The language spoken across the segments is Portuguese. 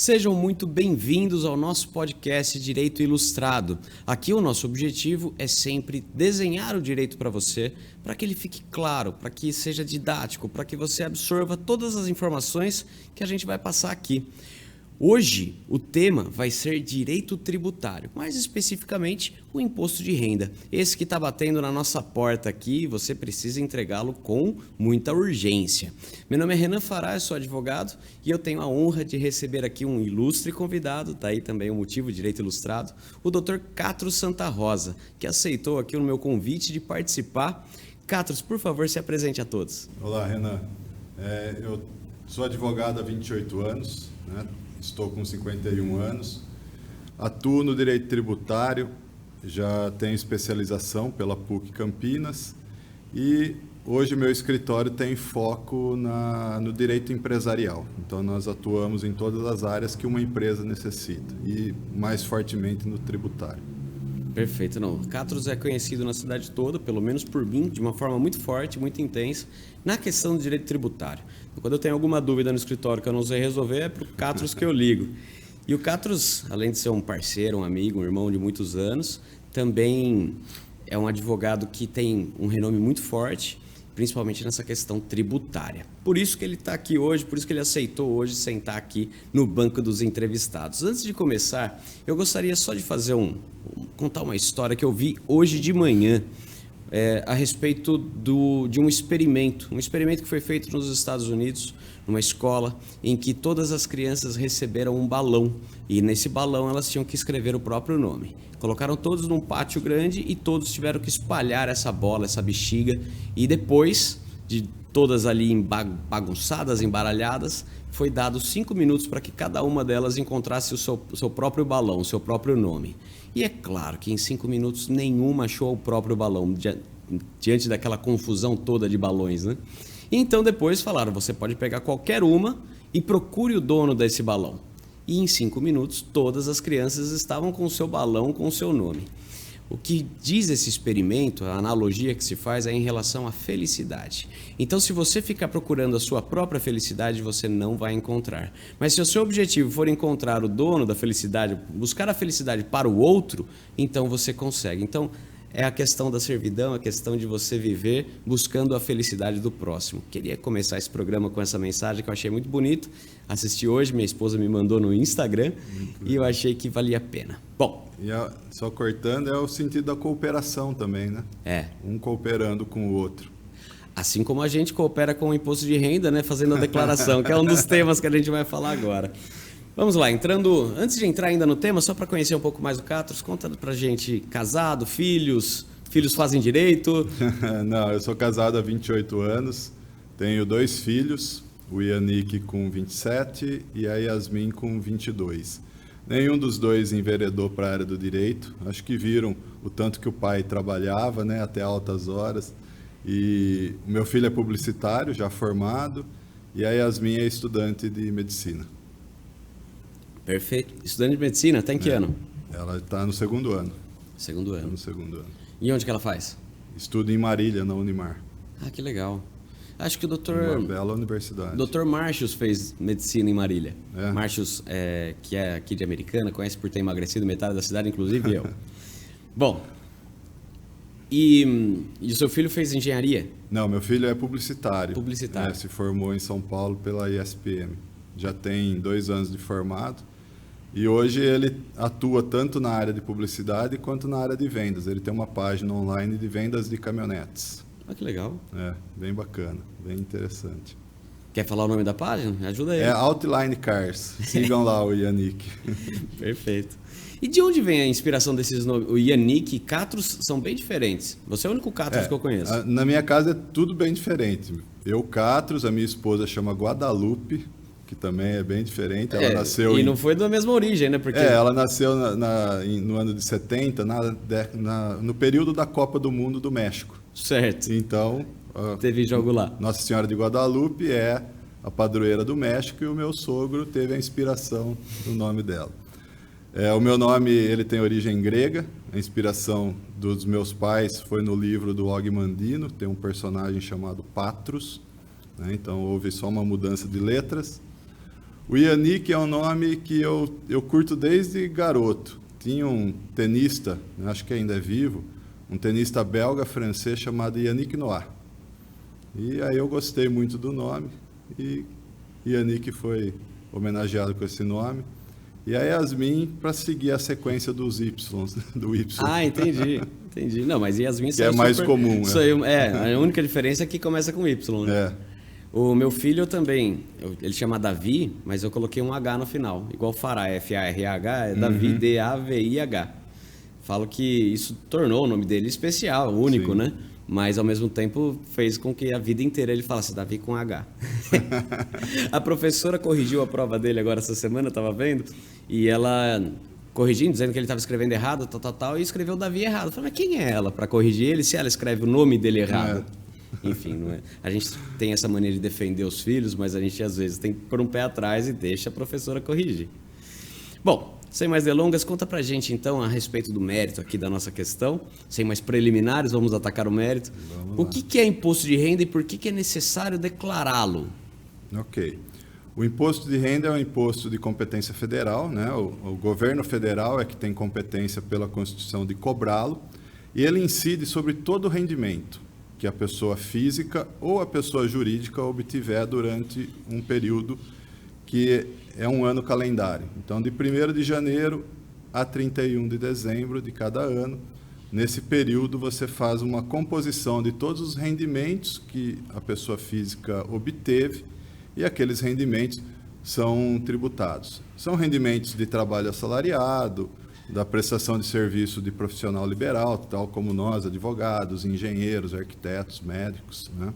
Sejam muito bem-vindos ao nosso podcast Direito Ilustrado. Aqui o nosso objetivo é sempre desenhar o direito para você, para que ele fique claro, para que seja didático, para que você absorva todas as informações que a gente vai passar aqui. Hoje, o tema vai ser direito tributário, mais especificamente o imposto de renda. Esse que está batendo na nossa porta aqui, você precisa entregá-lo com muita urgência. Meu nome é Renan Fará, eu sou advogado e eu tenho a honra de receber aqui um ilustre convidado, daí também o motivo Direito Ilustrado, o Dr. Catros Santa Rosa, que aceitou aqui o meu convite de participar. Catros, por favor, se apresente a todos. Olá, Renan. Eu sou advogado há 28 anos, né? Estou com 51 anos, atuo no direito tributário, já tenho especialização pela PUC Campinas e hoje meu escritório tem foco no direito empresarial. Então nós atuamos em todas as áreas que uma empresa necessita e mais fortemente no tributário. Perfeito, não. Catros é conhecido na cidade toda, pelo menos por mim, de uma forma muito forte, muito intensa, na questão do direito tributário. Quando eu tenho alguma dúvida no escritório que eu não sei resolver, é para o Catros que eu ligo. E o Catros, além de ser um parceiro, um amigo, um irmão de muitos anos, também é um advogado que tem um renome muito forte, principalmente nessa questão tributária. Por isso que ele está aqui hoje, por isso que ele aceitou hoje sentar aqui no banco dos entrevistados. Antes de começar, eu gostaria só de contar uma história que eu vi hoje de manhã a respeito de um experimento que foi feito nos Estados Unidos, numa escola, em que todas as crianças receberam um balão e nesse balão elas tinham que escrever o próprio nome. Colocaram todos num pátio grande e todos tiveram que espalhar essa bola, essa bexiga, e depois de todas ali bagunçadas, embaralhadas, foi dado 5 minutos para que cada uma delas encontrasse o seu próprio balão, o seu próprio nome. E é claro que em 5 minutos nenhuma achou o próprio balão, diante daquela confusão toda de balões, né? E então depois falaram, você pode pegar qualquer uma e procure o dono desse balão. E em 5 minutos todas as crianças estavam com o seu balão, com o seu nome. O que diz esse experimento, a analogia que se faz é em relação à felicidade. Então, se você ficar procurando a sua própria felicidade, você não vai encontrar. Mas se o seu objetivo for encontrar o dono da felicidade, buscar a felicidade para o outro, então você consegue. Então, é a questão da servidão, a questão de você viver buscando a felicidade do próximo. Queria começar esse programa com essa mensagem que eu achei muito bonito. Assisti hoje, minha esposa me mandou no Instagram e eu achei que valia a pena. Bom, e só cortando, é o sentido da cooperação também, né? Um cooperando com o outro. Assim como a gente coopera com o imposto de renda, né? Fazendo a declaração, que é um dos temas que a gente vai falar agora. Vamos lá, antes de entrar ainda no tema, só para conhecer um pouco mais o Catros, conta pra gente, casado, filhos fazem direito? Não, eu sou casado há 28 anos, tenho 2 filhos, o Yannick com 27 e a Yasmin com 22. Nenhum dos dois enveredou para a área do direito, acho que viram o tanto que o pai trabalhava, né, até altas horas. E o meu filho é publicitário, já formado, e a Yasmin é estudante de medicina. Perfeito. Estudante de medicina, está em que ano? Ela está no 2º ano. Segundo ano. Tá no 2º ano. E onde que ela faz? Estuda em Marília, na Unimar. Ah, que legal. Acho que o doutor... Uma bela universidade. Dr. Marcius fez medicina em Marília. É. Marcius, que é aqui de Americana, conhece por ter emagrecido metade da cidade, inclusive eu. Bom, e o seu filho fez engenharia? Não, meu filho é publicitário. Publicitário. Se formou em São Paulo pela ISPM. Já tem 2 anos de formado. E hoje ele atua tanto na área de publicidade quanto na área de vendas. Ele tem uma página online de vendas de caminhonetes. Ah, que legal. Bem bacana, bem interessante. Quer falar o nome da página? Ajuda aí. É Outline Cars. Sigam lá o Yannick. Perfeito. E de onde vem a inspiração desses nomes? O Yannick e Catros são bem diferentes. Você é o único Catros que eu conheço. Na minha casa é tudo bem diferente. Eu, Catros, a minha esposa chama Guadalupe, que também é bem diferente. Ela nasceu não foi da mesma origem, né? Porque... ela nasceu no ano de 70, no período da Copa do Mundo do México. Certo. Então, teve jogo lá. Nossa Senhora de Guadalupe é a padroeira do México e o meu sogro teve a inspiração do nome dela. O meu nome ele tem origem grega, a inspiração dos meus pais foi no livro do Og Mandino, tem um personagem chamado Patros, né? Então houve só uma mudança de letras. O Yannick é um nome que eu curto desde garoto. Tinha um tenista, acho que ainda é vivo, um tenista belga-francês chamado Yannick Noah. E aí eu gostei muito do nome e Yannick foi homenageado com esse nome. E a Yasmin para seguir a sequência dos Ys, do Y. Ah, entendi. Não, mas Yasmin que é mais comum. A única diferença é que começa com Y, né? É. O meu filho também, ele chama Davi, mas eu coloquei um H no final, igual Farah, F-A-R-A-H, é Davi, D-A-V-I-H. Falo que isso tornou o nome dele especial, único, Sim. né? Mas ao mesmo tempo fez com que a vida inteira ele falasse Davi com H. A professora corrigiu a prova dele agora essa semana, eu estava vendo, e ela corrigindo, dizendo que ele estava escrevendo errado, e escreveu Davi errado. Eu falei, mas quem é ela para corrigir ele se ela escreve o nome dele errado? Enfim, não é? A gente tem essa mania de defender os filhos, mas a gente às vezes tem que pôr um pé atrás e deixa a professora corrigir. Bom, sem mais delongas, conta pra gente então a respeito do mérito aqui da nossa questão. Sem mais preliminares, vamos atacar o mérito. O que é imposto de renda e por que é necessário declará-lo? Ok. O imposto de renda é um imposto de competência federal, né? O governo federal é que tem competência pela Constituição de cobrá-lo e ele incide sobre todo o rendimento que a pessoa física ou a pessoa jurídica obtiver durante um período que é um ano calendário. Então, de 1º de janeiro a 31 de dezembro de cada ano, nesse período você faz uma composição de todos os rendimentos que a pessoa física obteve e aqueles rendimentos são tributados. São rendimentos de trabalho assalariado, da prestação de serviço de profissional liberal, tal como nós, advogados, engenheiros, arquitetos, médicos, né?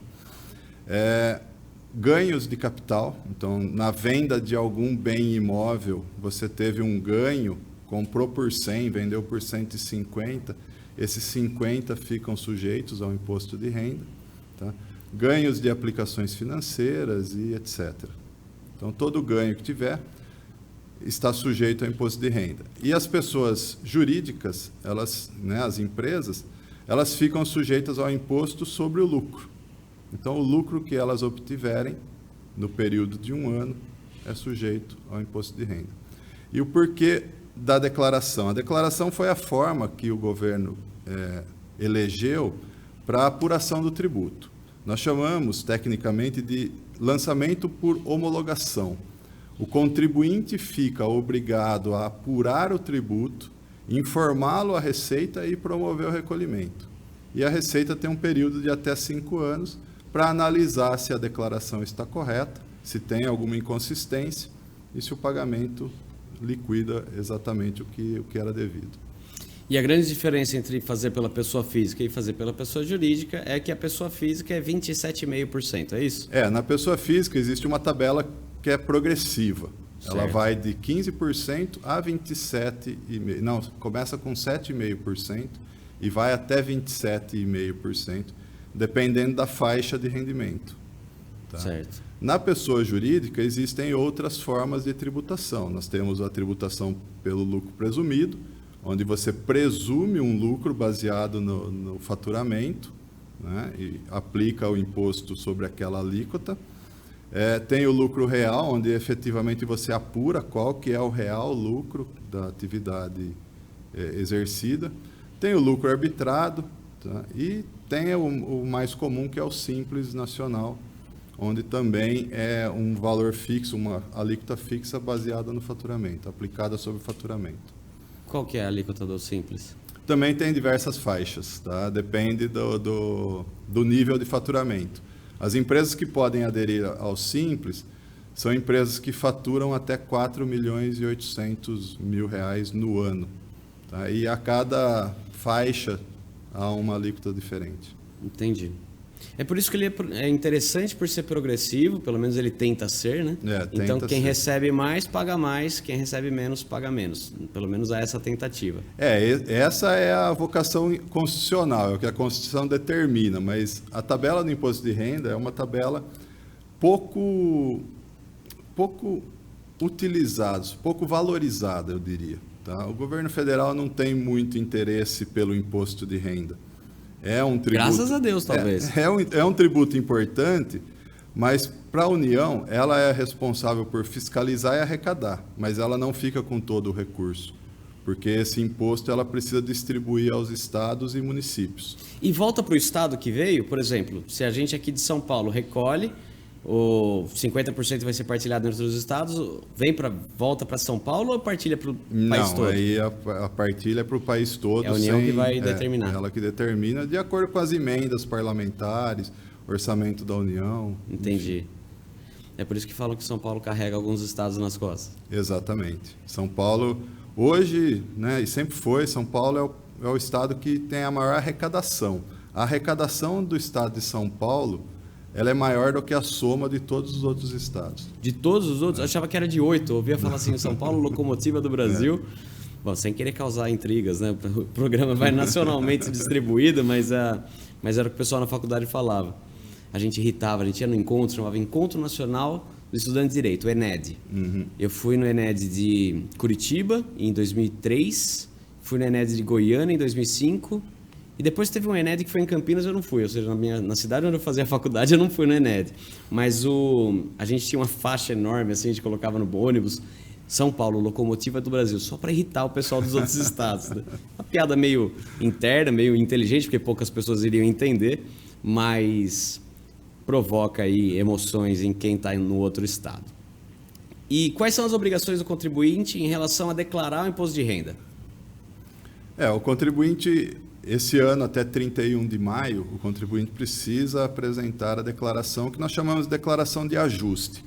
Ganhos de capital, então, na venda de algum bem imóvel, você teve um ganho, comprou por 100, vendeu por 150, esses 50 ficam sujeitos ao imposto de renda, tá? Ganhos de aplicações financeiras e etc. Então, todo ganho que tiver está sujeito ao imposto de renda. E as pessoas jurídicas, elas, né, as empresas, elas ficam sujeitas ao imposto sobre o lucro. Então, o lucro que elas obtiverem no período de um ano é sujeito ao imposto de renda. E o porquê da declaração? A declaração foi a forma que o governo elegeu para a apuração do tributo. Nós chamamos, tecnicamente, de lançamento por homologação. O contribuinte fica obrigado a apurar o tributo, informá-lo à Receita e promover o recolhimento. E a Receita tem um período de até 5 anos para analisar se a declaração está correta, se tem alguma inconsistência e se o pagamento liquida exatamente o que era devido. E a grande diferença entre fazer pela pessoa física e fazer pela pessoa jurídica é que a pessoa física é 27,5%, é isso? Na pessoa física existe uma tabela que é progressiva. Certo. Ela vai de 15% a 27,5%. Não, começa com 7,5% e vai até 27,5%, dependendo da faixa de rendimento. Tá? Certo. Na pessoa jurídica existem outras formas de tributação. Nós temos a tributação pelo lucro presumido, onde você presume um lucro baseado no faturamento, né, e aplica o imposto sobre aquela alíquota. Tem o lucro real, onde efetivamente você apura qual que é o real lucro da atividade exercida. Tem o lucro arbitrado, tá? E tem o mais comum, que é o Simples Nacional, onde também é um valor fixo, uma alíquota fixa baseada no faturamento, aplicada sobre o faturamento. Qual que é a alíquota do Simples? Também tem diversas faixas, tá? Depende do nível de faturamento. As empresas que podem aderir ao Simples são empresas que faturam até R$ 4.800.000 no ano. Tá? E a cada faixa há uma alíquota diferente. Entendi. É por isso que ele é interessante por ser progressivo, pelo menos ele tenta ser, né? Então quem recebe mais, paga mais, quem recebe menos, paga menos. Pelo menos há essa tentativa. Essa é a vocação constitucional, é o que a Constituição determina, mas a tabela do imposto de renda é uma tabela pouco utilizada, pouco valorizada, eu diria. Tá? O governo federal não tem muito interesse pelo imposto de renda. É um tributo, graças a Deus, talvez. É um tributo importante, Mas para a União, ela é responsável por fiscalizar e arrecadar, mas ela não fica com todo o recurso, porque esse imposto ela precisa distribuir aos estados e municípios. E volta para o estado que veio, por exemplo, se a gente aqui de São Paulo recolhe, o 50% vai ser partilhado entre os estados, volta para São Paulo ou partilha para o país todo? Não, aí a partilha é para o país todo. É a União que vai determinar. Ela que determina, de acordo com as emendas parlamentares, orçamento da União. Entendi. Enfim. É por isso que falam que São Paulo carrega alguns estados nas costas. Exatamente. São Paulo, hoje, né, e sempre foi, São Paulo é o estado que tem a maior arrecadação. A arrecadação do estado de São Paulo, ela é maior do que a soma de todos os outros estados. De todos os outros? Eu achava que era de 8. Eu ouvia falar assim, São Paulo, locomotiva do Brasil. Bom, sem querer causar intrigas, né? O programa vai nacionalmente distribuído, mas era o que o pessoal na faculdade falava. A gente irritava, a gente ia no encontro, chamava Encontro Nacional dos Estudantes de Direito, o ENED. Uhum. Eu fui no ENED de Curitiba, em 2003, fui no ENED de Goiânia, em 2005, e depois teve um ENED que foi em Campinas, eu não fui, ou seja, na cidade onde eu fazia a faculdade, eu não fui no ENED. Mas a gente tinha uma faixa enorme, assim, a gente colocava no ônibus, São Paulo, locomotiva do Brasil, só para irritar o pessoal dos outros estados. Né? Uma piada meio interna, meio inteligente, porque poucas pessoas iriam entender, mas provoca aí emoções em quem está no outro estado. E quais são as obrigações do contribuinte em relação a declarar o imposto de renda? O contribuinte, esse ano até 31 de maio, o contribuinte precisa apresentar a declaração que nós chamamos de declaração de ajuste.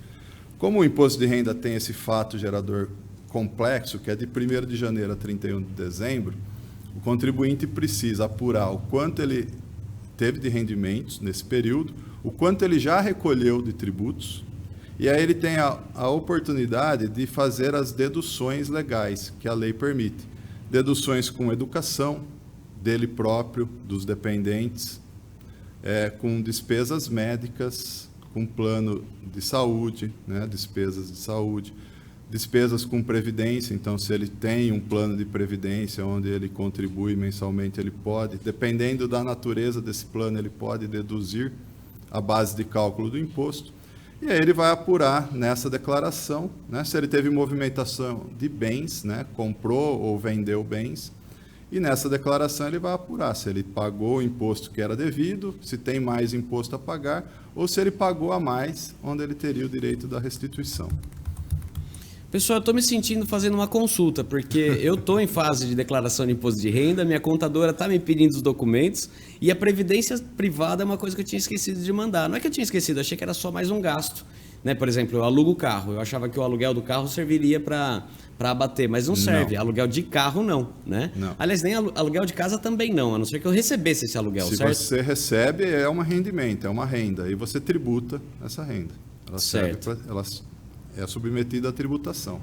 Como o imposto de renda tem esse fato gerador complexo, que é de 1º de janeiro a 31 de dezembro, o contribuinte precisa apurar o quanto ele teve de rendimentos nesse período, o quanto ele já recolheu de tributos, e aí ele tem a oportunidade de fazer as deduções legais que a lei permite. Deduções com educação, dele próprio, dos dependentes, com despesas médicas, com plano de saúde, né, despesas de saúde, despesas com previdência, então se ele tem um plano de previdência onde ele contribui mensalmente, ele pode, dependendo da natureza desse plano, ele pode deduzir a base de cálculo do imposto, e aí ele vai apurar nessa declaração, né, se ele teve movimentação de bens, né, comprou ou vendeu bens, e nessa declaração ele vai apurar se ele pagou o imposto que era devido, se tem mais imposto a pagar, ou se ele pagou a mais, onde ele teria o direito da restituição. Pessoal, eu estou me sentindo fazendo uma consulta, porque eu estou em fase de declaração de imposto de renda, minha contadora está me pedindo os documentos, e a previdência privada é uma coisa que eu tinha esquecido de mandar. Não é que eu tinha esquecido, eu achei que era só mais um gasto. Né? Por exemplo, eu alugo o carro, eu achava que o aluguel do carro serviria para abater, mas não serve. Não. Aluguel de carro não, né? Não. Aliás, nem aluguel de casa também não, a não ser que eu recebesse esse aluguel, Se certo? você recebe, é um rendimento, é uma renda, e você tributa essa renda. Ela certo. Ela é submetida à tributação.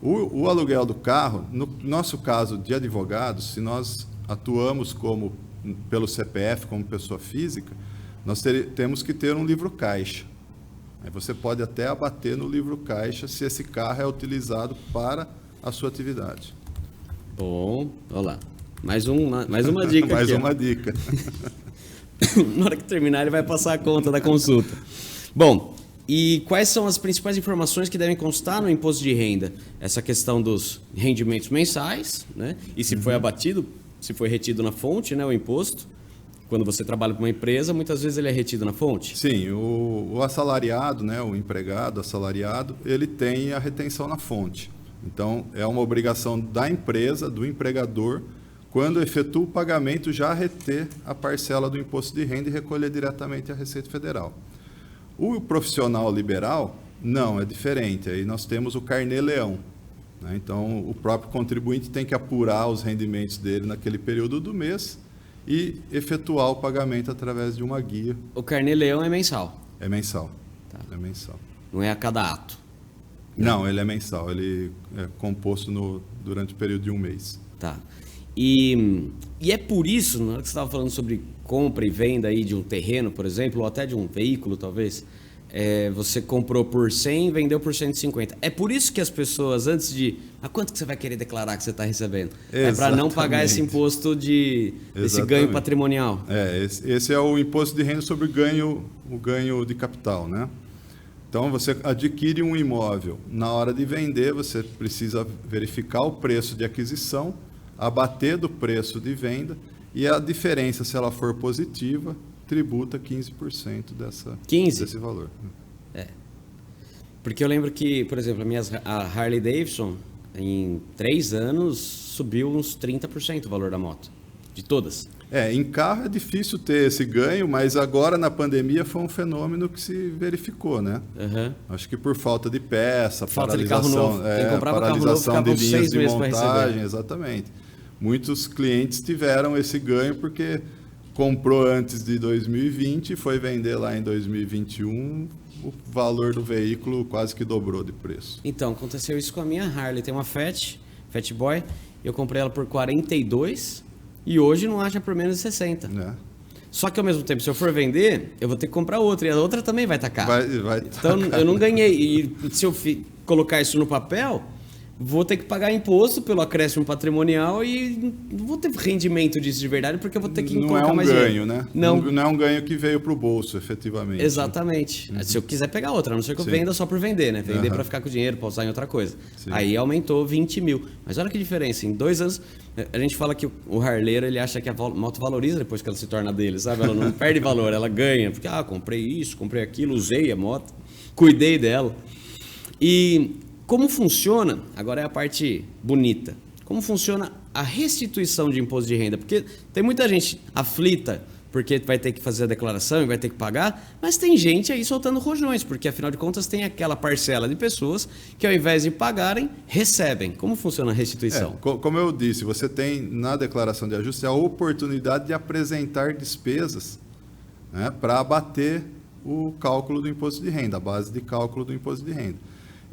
O aluguel do carro, no nosso caso de advogados, se nós atuamos pelo CPF, como pessoa física, nós temos que ter um livro-caixa. Aí você pode até abater no livro-caixa se esse carro é utilizado para a sua atividade. Bom, olha lá. Mais uma dica Mais aqui. uma dica. Na hora que terminar, ele vai passar a conta da consulta. Bom, e quais são as principais informações que devem constar no imposto de renda? Essa questão dos rendimentos mensais, né? E se foi abatido, se foi retido na fonte, né, o imposto. Quando você trabalha para uma empresa, muitas vezes ele é retido na fonte? Sim, o assalariado, né, o empregado assalariado, ele tem a retenção na fonte. Então, é uma obrigação da empresa, do empregador, quando efetua o pagamento, já reter a parcela do imposto de renda e recolher diretamente a Receita Federal. O profissional liberal, não, é diferente. Aí nós temos o carnê-leão. Né? Então, o próprio contribuinte tem que apurar os rendimentos dele naquele período do mês e efetuar o pagamento através de uma guia. O carnê-leão é mensal? É mensal. Tá. É mensal. Não é a cada ato? Não, ele é mensal. Ele é composto durante o período de um mês. Tá. E é por isso, na hora que você estava falando sobre compra e venda aí de um terreno, por exemplo, ou até de um veículo, talvez, você comprou por 100, vendeu por 150. É por isso que as pessoas, antes de... A quanto que você vai querer declarar que você está recebendo? É para não pagar esse imposto desse ganho patrimonial. Esse é o imposto de renda sobre o ganho de capital, né? Então, você adquire um imóvel. Na hora de vender, você precisa verificar o preço de aquisição, abater do preço de venda, e a diferença, se ela for positiva, tributa 15% desse valor. Porque eu lembro que, por exemplo, a Harley Davidson, em 3 anos, subiu uns 30% o valor da moto. De todas. Em carro é difícil ter esse ganho, mas agora na pandemia foi um fenômeno que se verificou, né? Uhum. Acho que por falta de peça, falta de carro novo. Quem comprava paralisação carro novo, de linhas de montagem, exatamente. Muitos clientes tiveram esse ganho porque comprou antes de 2020 e foi vender lá em 2021, o valor do veículo quase que dobrou de preço. Então, aconteceu isso com a minha Harley. Tem uma Fat Boy, eu comprei ela por 42 e hoje não acha por menos de 60. Só que ao mesmo tempo, se eu for vender, eu vou ter que comprar outra e a outra também vai estar cara. Então, eu não ganhei. E se eu colocar isso no papel, vou ter que pagar imposto pelo acréscimo patrimonial e não vou ter rendimento disso de verdade, porque eu vou ter que colocar mais dinheiro. Não é um ganho, né? Não é um ganho que veio para o bolso, efetivamente. Exatamente. Se eu quiser pegar outra, a não ser que eu venda só por vender, né? Vender para ficar com dinheiro, para usar em outra coisa. Sim. Aí aumentou 20 mil. Mas olha que diferença, em 2 anos, a gente fala que o harleiro, ele acha que a moto valoriza depois que ela se torna dele, sabe? Ela não perde valor, ela ganha. Porque, comprei isso, comprei aquilo, usei a moto, cuidei dela. E... como funciona, agora é a parte bonita, como funciona a restituição de imposto de renda? Porque tem muita gente aflita porque vai ter que fazer a declaração e vai ter que pagar, mas tem gente aí soltando rojões, porque afinal de contas tem aquela parcela de pessoas que ao invés de pagarem, recebem. Como funciona a restituição? Como eu disse, você tem na declaração de ajuste a oportunidade de apresentar despesas, né, para abater o cálculo do imposto de renda, a base de cálculo do imposto de renda.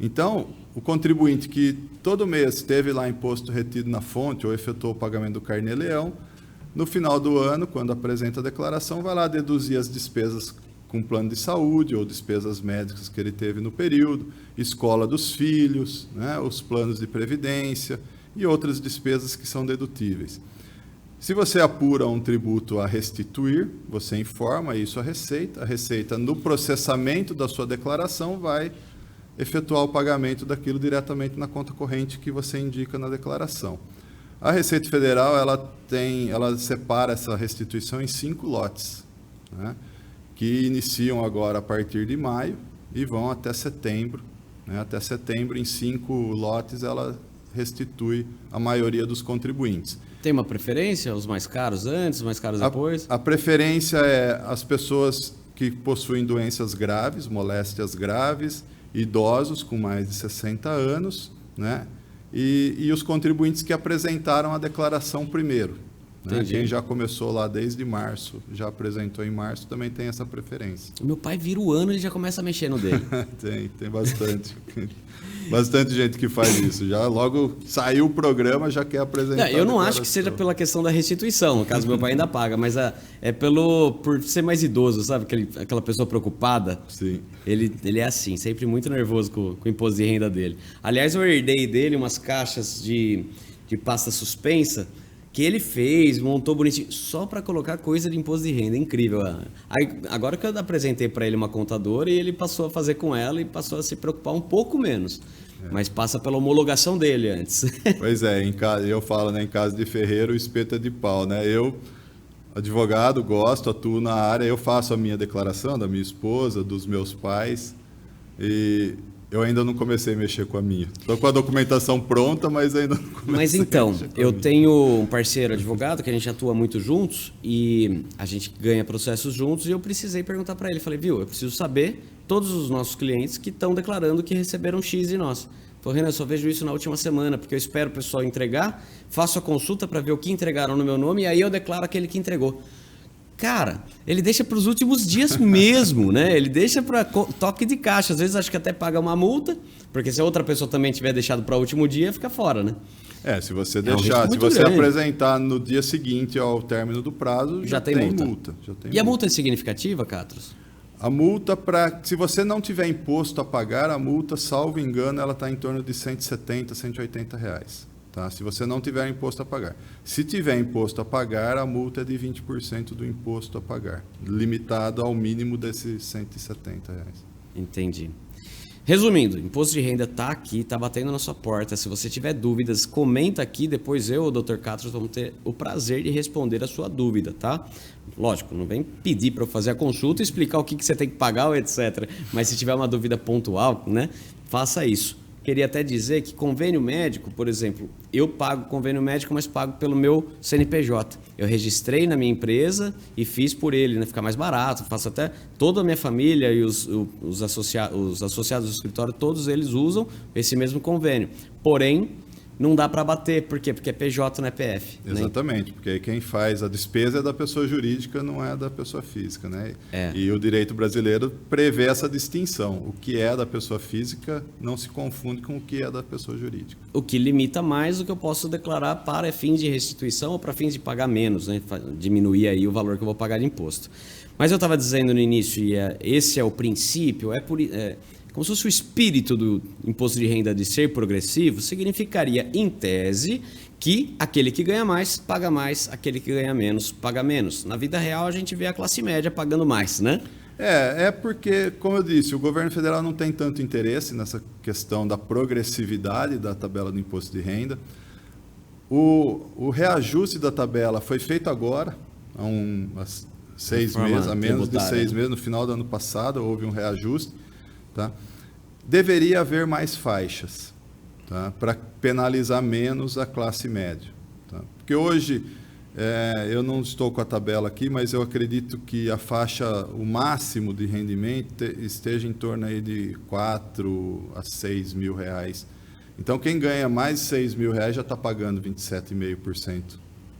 Então, o contribuinte que todo mês teve lá imposto retido na fonte ou efetuou o pagamento do carnê-leão, no final do ano, quando apresenta a declaração, vai lá deduzir as despesas com plano de saúde ou despesas médicas que ele teve no período, escola dos filhos, né, os planos de previdência e outras despesas que são dedutíveis. Se você apura um tributo a restituir, você informa isso à Receita. A Receita, no processamento da sua declaração, vai efetuar o pagamento daquilo diretamente na conta corrente que você indica na declaração. A Receita Federal ela separa essa restituição em 5 lotes, né, que iniciam agora a partir de maio e vão até setembro. Né, até setembro, em 5 lotes, ela restitui a maioria dos contribuintes. Tem uma preferência? Os mais caros antes, os mais caros depois? A preferência é as pessoas que possuem doenças graves, moléstias graves, idosos com mais de 60 anos, né? E os contribuintes que apresentaram a declaração primeiro. Né? Quem já começou lá desde março, já apresentou em março, também tem essa preferência. O meu pai vira o ano e já começa a mexer no dele. tem bastante. Bastante gente que faz isso. Já logo saiu o programa, já quer apresentar. Eu não acho que seja pela questão da restituição, no caso meu pai ainda paga, mas é por ser mais idoso, sabe? Aquela pessoa preocupada. Sim. Ele é assim, sempre muito nervoso com o imposto de renda dele. Aliás, eu herdei dele umas caixas de pasta suspensa que ele fez, montou bonitinho, só para colocar coisa de imposto de renda, incrível. Aí, agora que eu apresentei para ele uma contadora e ele passou a fazer com ela e passou a se preocupar um pouco menos, mas passa pela homologação dele antes. Pois é, eu falo, né, em casa de ferreiro, o espeto é de pau, né? Eu, advogado, gosto, atuo na área, eu faço a minha declaração da minha esposa, dos meus pais, e eu ainda não comecei a mexer com a minha. Estou com a documentação pronta, mas ainda não comecei. Mas então, eu tenho um parceiro advogado que a gente atua muito juntos e a gente ganha processos juntos e eu precisei perguntar para ele. Falei, viu, eu preciso saber todos os nossos clientes que estão declarando que receberam X de nós. Falei, Renan, eu só vejo isso na última semana, porque eu espero o pessoal entregar, faço a consulta para ver o que entregaram no meu nome e aí eu declaro aquele que entregou. Cara, ele deixa para os últimos dias mesmo, né? Ele deixa para toque de caixa. Às vezes acho que até paga uma multa, porque se a outra pessoa também tiver deixado para o último dia, fica fora, né? Se você deixar, se você apresentar no dia seguinte ao término do prazo, já tem multa. E a multa é significativa, Catros? A multa, se você não tiver imposto a pagar, a multa, salvo engano, ela está em torno de R$170, R$180. Tá? Se você não tiver imposto a pagar. Se tiver imposto a pagar, a multa é de 20% do imposto a pagar, limitado ao mínimo desses R$170. Entendi. Resumindo, imposto de renda está aqui, está batendo na sua porta. Se você tiver dúvidas, comenta aqui, depois eu ou o Dr. Catros vamos ter o prazer de responder a sua dúvida, tá? Lógico, não vem pedir para eu fazer a consulta e explicar o que você tem que pagar ou etc. Mas se tiver uma dúvida pontual, né, faça isso. Queria até dizer que convênio médico, por exemplo, eu pago convênio médico, mas pago pelo meu CNPJ. Eu registrei na minha empresa e fiz por ele, né? Fica mais barato. Faço até toda a minha família e os associados do escritório, todos eles usam esse mesmo convênio. Porém, não dá para bater. Por quê? Porque é PJ, não é PF. Exatamente, né? porque aí quem faz a despesa é da pessoa jurídica, não é da pessoa física. Né? É. E o direito brasileiro prevê essa distinção. O que é da pessoa física não se confunde com o que é da pessoa jurídica. O que limita mais o que eu posso declarar para fins de restituição ou para fins de pagar menos, né? Diminuir aí o valor que eu vou pagar de imposto. Mas eu estava dizendo no início, e esse é o princípio, como se fosse o espírito do imposto de renda de ser progressivo, significaria, em tese, que aquele que ganha mais, paga mais, aquele que ganha menos, paga menos. Na vida real, a gente vê a classe média pagando mais, né? É porque, como eu disse, o governo federal não tem tanto interesse nessa questão da progressividade da tabela do imposto de renda. O reajuste da tabela foi feito agora, há menos de 6 meses, no final do ano passado, houve um reajuste. Tá? Deveria haver mais faixas, tá? Para penalizar menos a classe média. Tá? Porque hoje, eu não estou com a tabela aqui, mas eu acredito que a faixa, o máximo de rendimento esteja em torno aí de 4 a 6 mil reais. Então, quem ganha mais de 6 mil reais já está pagando 27,5%.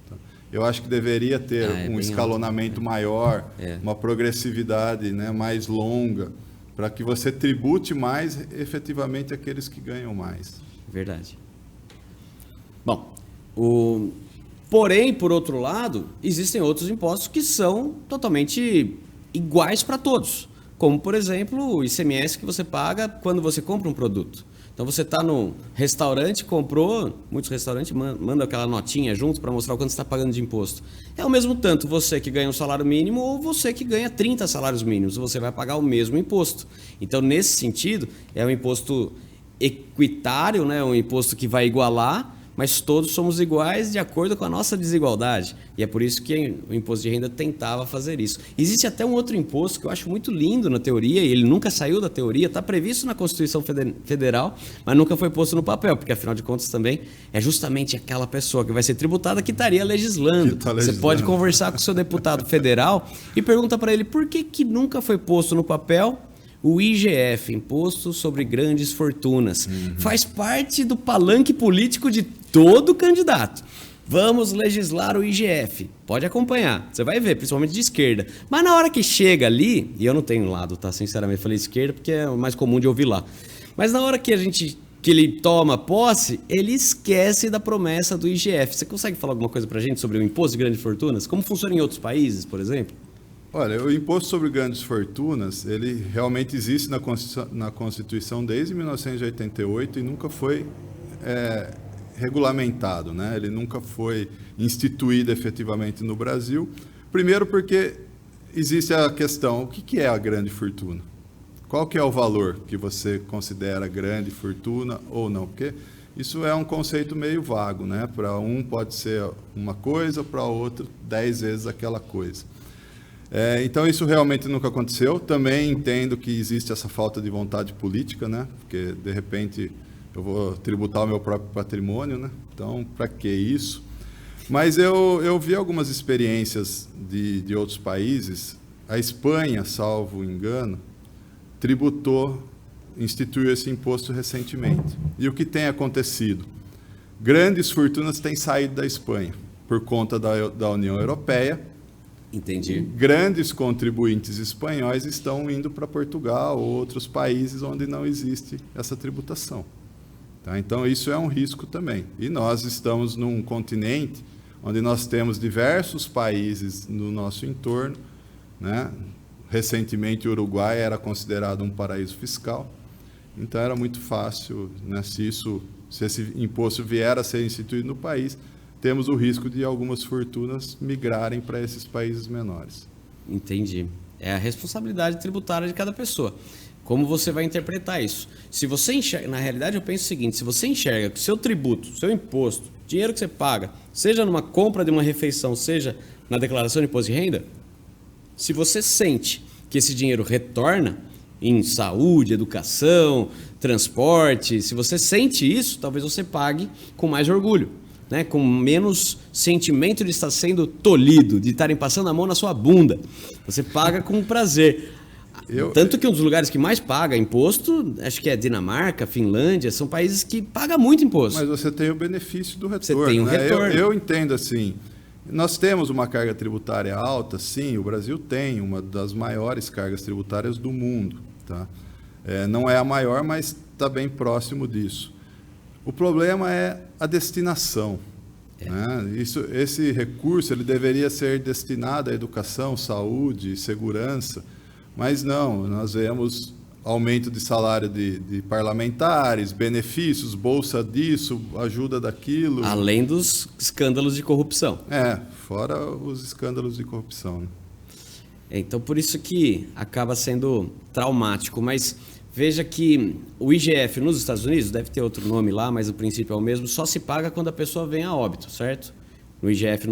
Tá? Eu acho que deveria ter um escalonamento alto, maior, uma progressividade, né, mais longa, para que você tribute mais efetivamente aqueles que ganham mais. Verdade. Bom, porém, por outro lado, existem outros impostos que são totalmente iguais para todos. Como, por exemplo, o ICMS que você paga quando você compra um produto. Então, você está no restaurante, comprou, muitos restaurantes mandam aquela notinha junto para mostrar o quanto você está pagando de imposto. É o mesmo tanto você que ganha um salário mínimo ou você que ganha 30 salários mínimos, você vai pagar o mesmo imposto. Então, nesse sentido, é um imposto equitário, né? Um imposto que vai igualar, mas todos somos iguais de acordo com a nossa desigualdade. E é por isso que o imposto de renda tentava fazer isso. Existe até um outro imposto que eu acho muito lindo na teoria, e ele nunca saiu da teoria, está previsto na Constituição Federal, mas nunca foi posto no papel, porque afinal de contas também é justamente aquela pessoa que vai ser tributada que estaria legislando. Você pode conversar com o seu deputado federal e pergunta para ele por que nunca foi posto no papel o IGF, Imposto sobre Grandes Fortunas. Faz parte do palanque político de todo candidato. Vamos legislar o IGF. Pode acompanhar, você vai ver, principalmente de esquerda. Mas na hora que chega ali, e eu não tenho lado, tá? Sinceramente, falei esquerda porque é o mais comum de ouvir lá. Mas na hora que ele toma posse, ele esquece da promessa do IGF. Você consegue falar alguma coisa pra gente sobre o Imposto de Grandes Fortunas? Como funciona em outros países, por exemplo? Olha, o imposto sobre grandes fortunas, ele realmente existe na Constituição desde 1988 e nunca foi regulamentado, né? Ele nunca foi instituído efetivamente no Brasil. Primeiro porque existe a questão, o que é a grande fortuna? Qual que é o valor que você considera grande fortuna ou não? Porque isso é um conceito meio vago, né? Para um pode ser uma coisa, para outro 10 vezes aquela coisa. Então, isso realmente nunca aconteceu. Também entendo que existe essa falta de vontade política, né? Porque, de repente, eu vou tributar o meu próprio patrimônio, né? Então, para que isso? Mas eu vi algumas experiências de outros países. A Espanha, salvo engano, instituiu esse imposto recentemente. E o que tem acontecido? Grandes fortunas têm saído da Espanha por conta da União Europeia. Entendi. Grandes contribuintes espanhóis estão indo para Portugal ou outros países onde não existe essa tributação. Tá? Então, isso é um risco também. E nós estamos num continente onde nós temos diversos países no nosso entorno, né? recentemente o Uruguai era considerado um paraíso fiscal, então era muito fácil, né? Se esse imposto vier a ser instituído no país, temos o risco de algumas fortunas migrarem para esses países menores. Entendi. É a responsabilidade tributária de cada pessoa. Como você vai interpretar isso? Se você enxerga, na realidade eu penso o seguinte, se você enxerga que o seu tributo, seu imposto, dinheiro que você paga, seja numa compra de uma refeição, seja na declaração de imposto de renda, se você sente que esse dinheiro retorna em saúde, educação, transporte, se você sente isso, talvez você pague com mais orgulho, né? Com menos sentimento de estar sendo tolhido, de estarem passando a mão na sua bunda. Você paga com prazer. Tanto que um dos lugares que mais paga imposto, acho que é Dinamarca, Finlândia, são países que pagam muito imposto. Mas você tem o benefício do retorno. Você tem um retorno. Eu entendo assim, nós temos uma carga tributária alta, sim, o Brasil tem uma das maiores cargas tributárias do mundo. Tá? Não é a maior, mas está bem próximo disso. O problema é a destinação. Né? Esse recurso ele deveria ser destinado à educação, saúde, segurança, mas não, nós vemos aumento de salário de parlamentares, benefícios, bolsa disso, ajuda daquilo. Além dos escândalos de corrupção. Fora os escândalos de corrupção. Né? Então, por isso que acaba sendo traumático. Mas veja que o IGF nos Estados Unidos, deve ter outro nome lá, mas o princípio é o mesmo, só se paga quando a pessoa vem a óbito, certo? No IGF,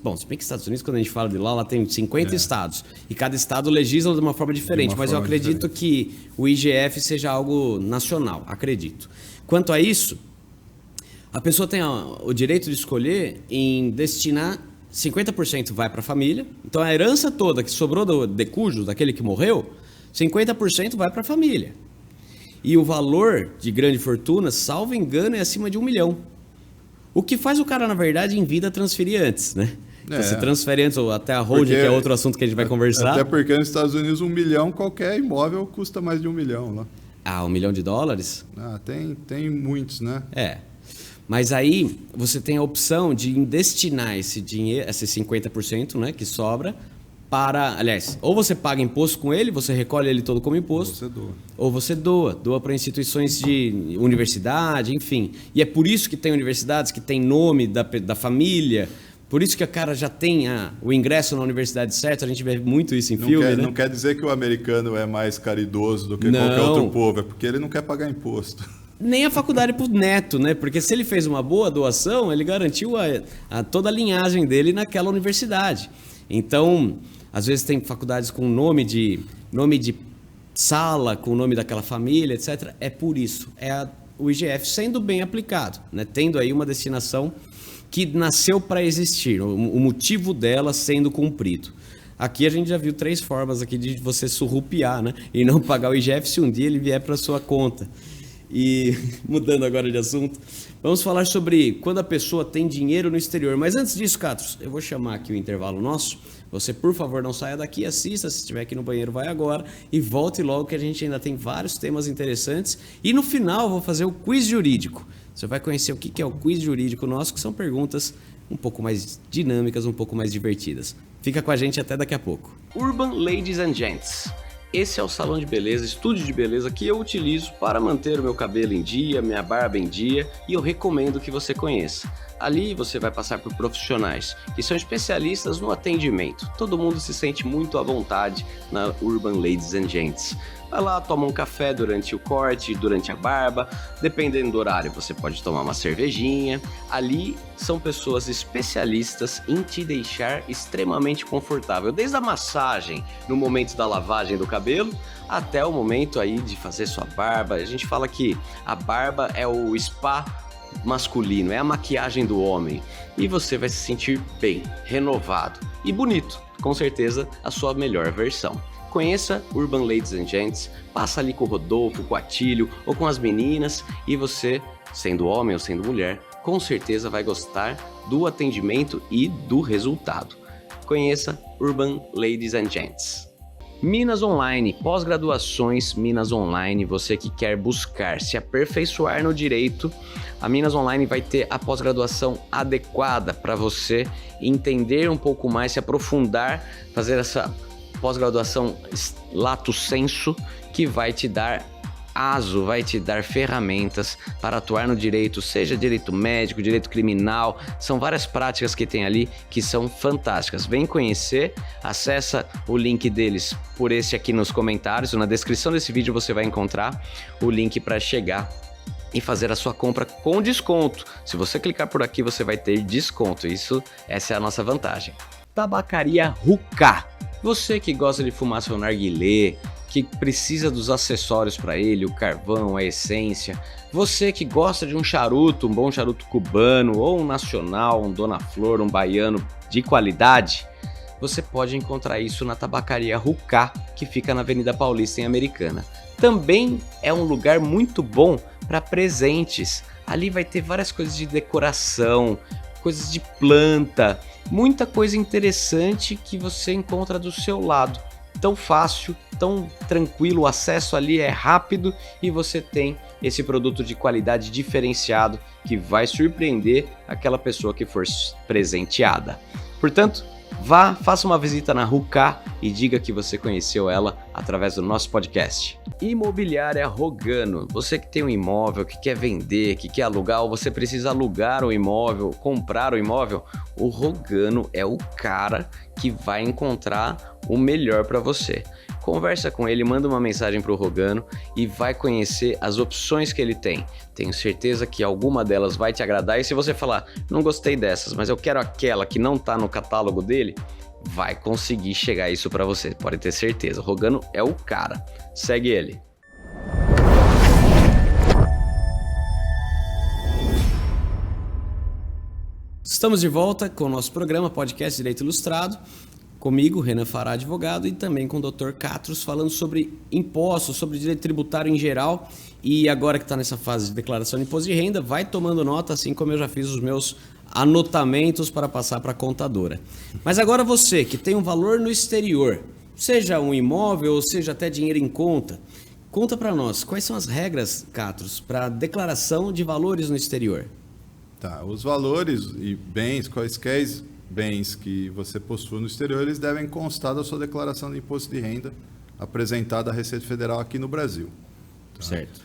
bom, se bem que Estados Unidos, quando a gente fala de lá tem 50 estados. E cada estado legisla de uma forma diferente. Mas eu acredito que o IGF seja algo nacional, acredito. Quanto a isso, a pessoa tem o direito de escolher em destinar 50% vai para a família. Então, a herança toda que sobrou do decújo, daquele que morreu, 50% vai para a família. E o valor de grande fortuna, salvo engano, é acima de 1 milhão. O que faz o cara, na verdade, em vida transferir antes, né? Então, você transfere antes, ou até a holding, que é outro assunto que a gente vai conversar. Até porque nos Estados Unidos 1 milhão, qualquer imóvel custa mais de 1 milhão. Lá. $1 milhão? Tem muitos, né? Mas aí você tem a opção de destinar esse dinheiro, esse 50%, né, que sobra, para... Aliás, ou você paga imposto com ele, você recolhe ele todo como imposto. Ou você doa para instituições de universidade, enfim. E é por isso que tem universidades que tem nome da família, por isso que a cara já tem o ingresso na universidade certo, a gente vê muito isso em filme, né? Não quer dizer que o americano é mais caridoso do que qualquer outro povo, é porque ele não quer pagar imposto. Nem a faculdade para o neto, né? Porque se ele fez uma boa doação, ele garantiu toda a linhagem dele naquela universidade. Então, às vezes tem faculdades com nome de sala, com o nome daquela família, etc. É por isso. O IGF sendo bem aplicado, né? Tendo aí uma destinação que nasceu para existir, o motivo dela sendo cumprido. Aqui a gente já viu 3 formas aqui de você surrupiar, né? E não pagar o IGF se um dia ele vier para a sua conta. E mudando agora de assunto, vamos falar sobre quando a pessoa tem dinheiro no exterior. Mas antes disso, Catos, eu vou chamar aqui o intervalo nosso. Você, por favor, não saia daqui, assista. Se estiver aqui no banheiro, vai agora. E volte logo, que a gente ainda tem vários temas interessantes. E no final, eu vou fazer o quiz jurídico. Você vai conhecer o que é o quiz jurídico nosso, que são perguntas um pouco mais dinâmicas, um pouco mais divertidas. Fica com a gente até daqui a pouco. Urban Ladies and Gents. Esse é o salão de beleza, estúdio de beleza que eu utilizo para manter o meu cabelo em dia, minha barba em dia, e eu recomendo que você conheça. Ali você vai passar por profissionais que são especialistas no atendimento. Todo mundo se sente muito à vontade na Urban Ladies and Gents. Vai lá, toma um café durante o corte, durante a barba, dependendo do horário você pode tomar uma cervejinha. Ali são pessoas especialistas em te deixar extremamente confortável, desde a massagem no momento da lavagem do cabelo até o momento aí de fazer sua barba. A gente fala que a barba é o spa masculino, é a maquiagem do homem, e você vai se sentir bem, renovado e bonito, com certeza a sua melhor versão. Conheça Urban Ladies and Gents, passa ali com o Rodolfo, com o Atílio ou com as meninas, e você, sendo homem ou sendo mulher, com certeza vai gostar do atendimento e do resultado. Conheça Urban Ladies and Gents. Minas Online, pós-graduações Minas Online, você que quer buscar se aperfeiçoar no direito, a Minas Online vai ter a pós-graduação adequada para você entender um pouco mais, se aprofundar, fazer essa pós-graduação lato sensu, que vai te dar vai te dar ferramentas para atuar no direito, seja direito médico, direito criminal, são várias práticas que tem ali que são fantásticas. Vem conhecer, acessa o link deles por esse aqui nos comentários, na descrição desse vídeo você vai encontrar o link para chegar e fazer a sua compra com desconto. Se você clicar por aqui, você vai ter desconto. Essa é a nossa vantagem. Tabacaria Rucá. Você que gosta de fumar seu narguilé, que precisa dos acessórios para ele, o carvão, a essência. Você que gosta de um charuto, um bom charuto cubano, ou um nacional, um Dona Flor, um baiano de qualidade, você pode encontrar isso na Tabacaria Rucá, que fica na Avenida Paulista, em Americana. Também é um lugar muito bom para presentes. Ali vai ter várias coisas de decoração, coisas de planta, muita coisa interessante que você encontra do seu lado. Tão fácil, tão tranquilo, o acesso ali é rápido e você tem esse produto de qualidade diferenciado que vai surpreender aquela pessoa que for presenteada. Portanto, vá, faça uma visita na Rucá e diga que você conheceu ela através do nosso podcast. Imobiliária Rogano. Você que tem um imóvel, que quer vender, que quer alugar, ou você precisa alugar o imóvel, comprar o imóvel, o Rogano é o cara que vai encontrar o melhor para você. Conversa com ele, manda uma mensagem para o Rogano e vai conhecer as opções que ele tem. Tenho certeza que alguma delas vai te agradar, e se você falar, não gostei dessas, mas eu quero aquela que não está no catálogo dele, vai conseguir chegar a isso para você, pode ter certeza. O Rogano é o cara. Segue ele. Estamos de volta com o nosso programa Podcast Direito Ilustrado. Comigo, Renan Fará, advogado, e também com o Dr. Catros, falando sobre impostos, sobre direito tributário em geral. E agora que está nessa fase de declaração de imposto de renda, vai tomando nota, assim como eu já fiz os meus anotamentos para passar para a contadora. Mas agora você, que tem um valor no exterior, seja um imóvel ou seja até dinheiro em conta, conta para nós, quais são as regras, Catros, para declaração de valores no exterior? Tá, os valores e bens, quaisquer bens que você possua no exterior, eles devem constar da sua declaração de imposto de renda apresentada à Receita Federal aqui no Brasil. Tá? Certo.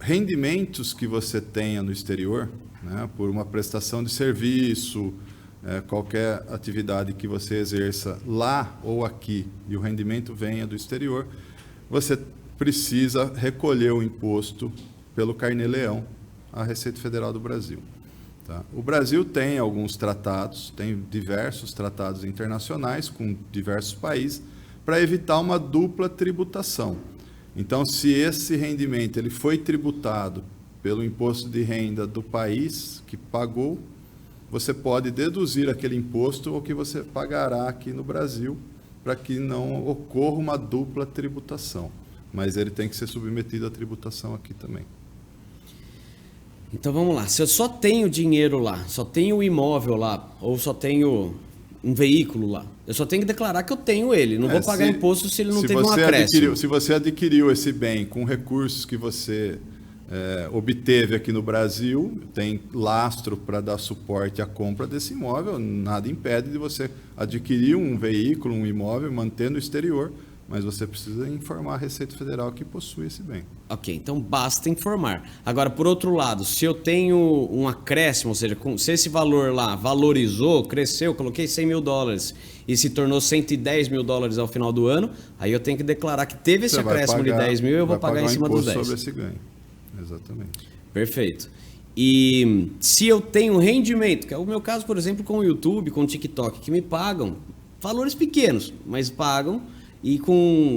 Rendimentos que você tenha no exterior, né, por uma prestação de serviço, qualquer atividade que você exerça lá ou aqui e o rendimento venha do exterior, você precisa recolher o imposto pelo Carnê-Leão à Receita Federal do Brasil. Tá? O Brasil tem alguns tratados, tem diversos tratados internacionais com diversos países para evitar uma dupla tributação. Então, se esse rendimento ele foi tributado pelo imposto de renda do país que pagou, você pode deduzir aquele imposto ou que você pagará aqui no Brasil para que não ocorra uma dupla tributação. Mas ele tem que ser submetido à tributação aqui também. Então vamos lá, se eu só tenho dinheiro lá, só tenho o imóvel lá, ou só tenho um veículo lá, eu só tenho que declarar que eu tenho ele, não vou pagar imposto se ele não teve um acréscimo. Se você adquiriu esse bem com recursos que você obteve aqui no Brasil, tem lastro para dar suporte à compra desse imóvel, nada impede de você adquirir um veículo, um imóvel, manter no exterior, mas você precisa informar a Receita Federal que possui esse bem. Ok, então basta informar. Agora, por outro lado, se eu tenho um acréscimo, ou seja, se esse valor lá valorizou, cresceu, coloquei $100 mil e se tornou $110 mil ao final do ano, aí eu tenho que declarar que teve esse acréscimo de 10 mil e eu vou pagar em cima dos 10. Sobre esse ganho. Exatamente. Perfeito. E se eu tenho rendimento, que é o meu caso, por exemplo, com o YouTube, com o TikTok, que me pagam valores pequenos, mas pagam e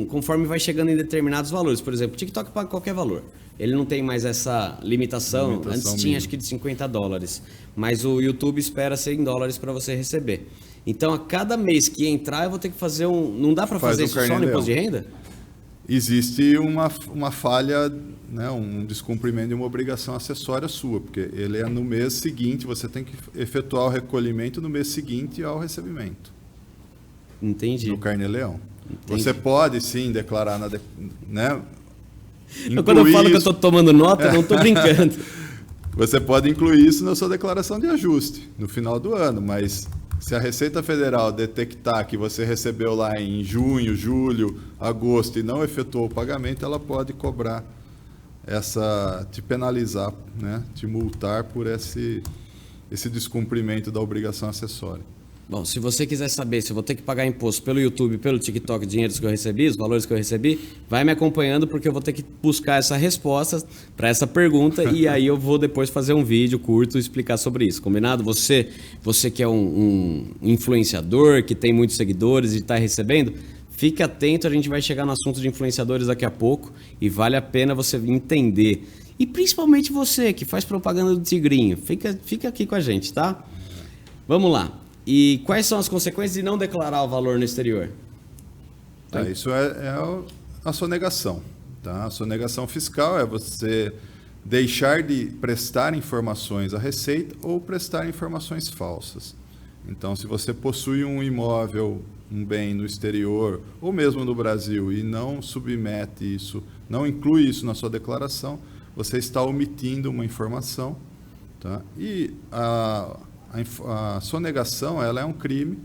conforme vai chegando em determinados valores. Por exemplo, o TikTok paga qualquer valor. Ele não tem mais essa limitação. Antes tinha acho que de $50, mas o YouTube espera $100 para você receber. Então, a cada mês que entrar, eu vou ter que fazer não dá para fazer isso só no imposto de renda? Existe uma falha, né, um descumprimento de uma obrigação acessória sua, porque ele é no mês seguinte, você tem que efetuar o recolhimento no mês seguinte ao recebimento. Entendi. No Carnê-Leão. Você pode, sim, declarar né? Quando eu falo que eu estou tomando nota, eu não estou brincando. Você pode incluir isso na sua declaração de ajuste no final do ano, mas Se a Receita Federal detectar que você recebeu lá em junho, julho, agosto e não efetuou o pagamento, ela pode cobrar te penalizar, né? Te multar por esse descumprimento da obrigação acessória. Bom, se você quiser saber se eu vou ter que pagar imposto pelo YouTube, pelo TikTok, dinheiros que eu recebi, os valores que eu recebi, vai me acompanhando porque eu vou ter que buscar essa resposta para essa pergunta e aí eu vou depois fazer um vídeo curto e explicar sobre isso, combinado? Você que é um influenciador, que tem muitos seguidores e está recebendo, fique atento, a gente vai chegar no assunto de influenciadores daqui a pouco e vale a pena você entender. E principalmente você que faz propaganda do Tigrinho, fica aqui com a gente, tá? Vamos lá. E quais são as consequências de não declarar o valor no exterior? Isso é a sonegação. Tá? A sonegação fiscal é você deixar de prestar informações à Receita ou prestar informações falsas. Então, se você possui um imóvel, um bem no exterior ou mesmo no Brasil e não submete isso, não inclui isso na sua declaração, você está omitindo uma informação. Tá? E a sonegação, ela é um crime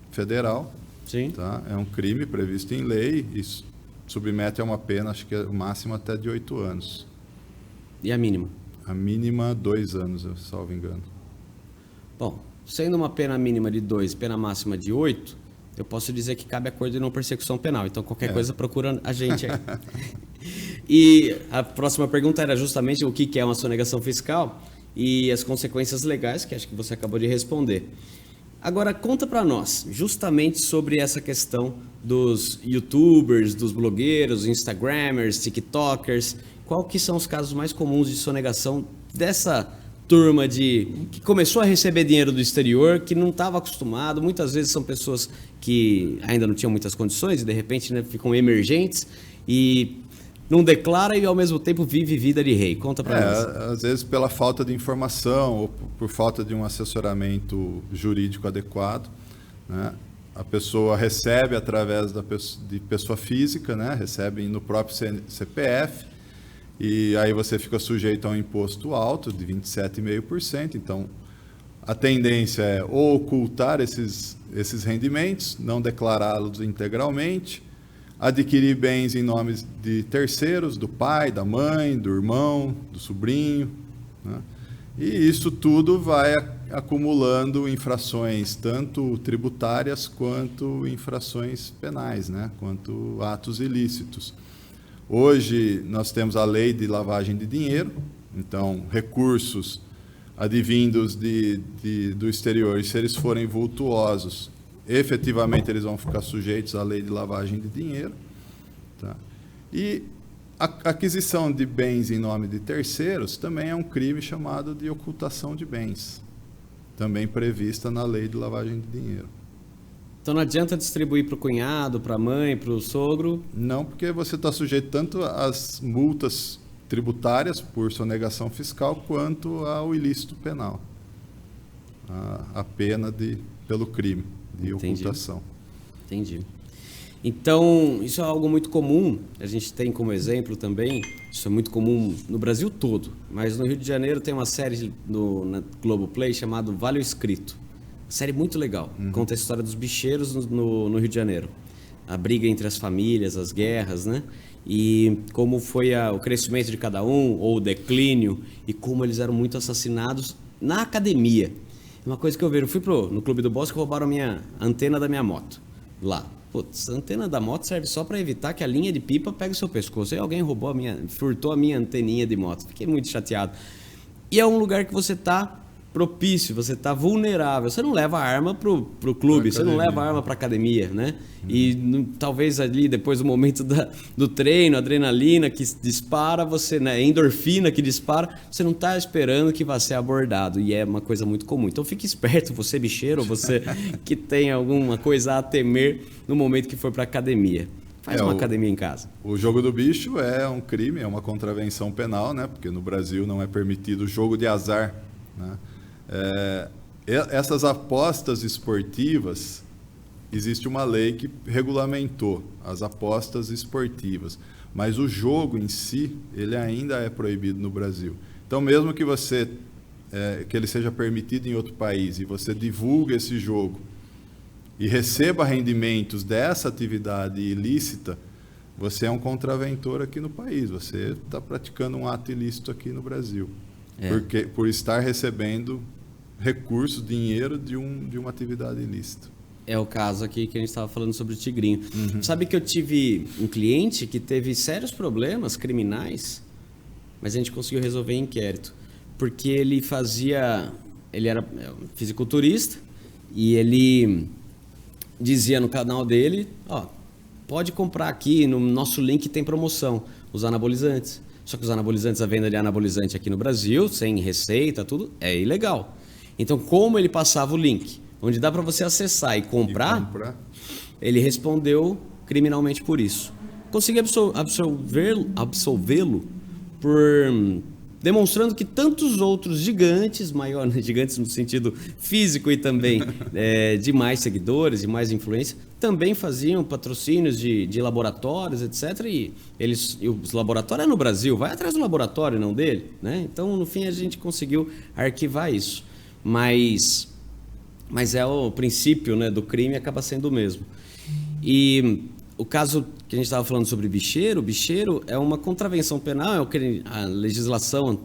federal. Sim. Tá? É um crime previsto em lei e submete a uma pena, acho que é o máximo até de 8 anos. E a mínima? A mínima, 2 anos, salvo engano. Bom, sendo uma pena mínima de 2, pena máxima de 8, eu posso dizer que cabe acordo de não persecução penal. Então, qualquer coisa, procura a gente aí. E a próxima pergunta era justamente o que é uma sonegação fiscal e as consequências legais, que acho que você acabou de responder. Agora, conta para nós, justamente sobre essa questão dos youtubers, dos blogueiros, instagramers, tiktokers, qual que são os casos mais comuns de sonegação dessa turma que começou a receber dinheiro do exterior, que não estava acostumado, muitas vezes são pessoas que ainda não tinham muitas condições e de repente, né, ficam emergentes e não declara e ao mesmo tempo vive vida de rei. Conta para nós. Às vezes pela falta de informação ou por falta de um assessoramento jurídico adequado, né? A pessoa recebe através de pessoa física, né? Recebe no próprio CPF e aí você fica sujeito a um imposto alto de 27,5%. Então, a tendência é ou ocultar esses rendimentos, não declará-los integralmente, adquirir bens em nome de terceiros, do pai, da mãe, do irmão, do sobrinho, né? E isso tudo vai acumulando infrações, tanto tributárias quanto infrações penais, né? Quanto atos ilícitos. Hoje nós temos a lei de lavagem de dinheiro, então recursos advindos do exterior, e se eles forem vultuosos, efetivamente eles vão ficar sujeitos à lei de lavagem de dinheiro. Tá? E a aquisição de bens em nome de terceiros também é um crime chamado de ocultação de bens, também prevista na lei de lavagem de dinheiro. Então não adianta distribuir para o cunhado, para a mãe, para o sogro? Não, porque você está sujeito tanto às multas tributárias por sonegação fiscal quanto ao ilícito penal, a pena pelo crime de ocultação. Entendi. Então, isso é algo muito comum, a gente tem como exemplo também, isso é muito comum no Brasil todo, mas no Rio de Janeiro tem uma série na Globoplay chamada Vale o Escrito. Série muito legal, conta a história dos bicheiros no Rio de Janeiro. A briga entre as famílias, as guerras, né? E como foi o crescimento de cada um, ou o declínio, e como eles eram muito assassinados na academia. Uma coisa que eu vi, eu fui no Clube do Bosque e roubaram a antena da minha moto lá. Putz, a antena da moto serve só para evitar que a linha de pipa pegue o seu pescoço. E alguém furtou a minha anteninha de moto. Fiquei muito chateado. E é um lugar que você está propício, você está vulnerável. Você não leva a arma pro clube, você não leva a arma para academia, né? E talvez ali, depois do momento do treino, adrenalina que dispara, você, né, endorfina que dispara, você não está esperando que vai ser abordado. E é uma coisa muito comum. Então fique esperto, você bicheiro, ou você que tem alguma coisa a temer no momento que for para academia. Faz uma academia em casa. O jogo do bicho é um crime, é uma contravenção penal, né? Porque no Brasil não é permitido o jogo de azar, né? Essas apostas esportivas, existe uma lei que regulamentou as apostas esportivas, mas o jogo em si, ele ainda é proibido no Brasil. Então, mesmo que ele seja permitido em outro país e você divulga esse jogo e receba rendimentos dessa atividade ilícita, você é um contraventor aqui no país, você está praticando um ato ilícito aqui no Brasil, porque por estar recebendo recursos, dinheiro de uma atividade ilícita. É o caso aqui que a gente estava falando sobre o Tigrinho. Sabe que eu tive um cliente que teve sérios problemas criminais, mas a gente conseguiu resolver em inquérito, porque ele era fisiculturista e ele dizia no canal dele, pode comprar aqui, no nosso link tem promoção, os anabolizantes. Só que os anabolizantes, a venda de anabolizante aqui no Brasil, sem receita, tudo, é ilegal. Então, como ele passava o link, onde dá para você acessar e comprar, ele respondeu criminalmente por isso. Consegui absolvê-lo por demonstrando que tantos outros gigantes, maiores gigantes no sentido físico e também de mais seguidores, de mais influência, também faziam patrocínios de laboratórios, etc. E os laboratórios é no Brasil, vai atrás do laboratório, não dele, né? Então, no fim, a gente conseguiu arquivar isso. Mas é o princípio, né, do crime acaba sendo o mesmo. E o caso que a gente estava falando sobre bicheiro é uma contravenção penal, é o que a legislação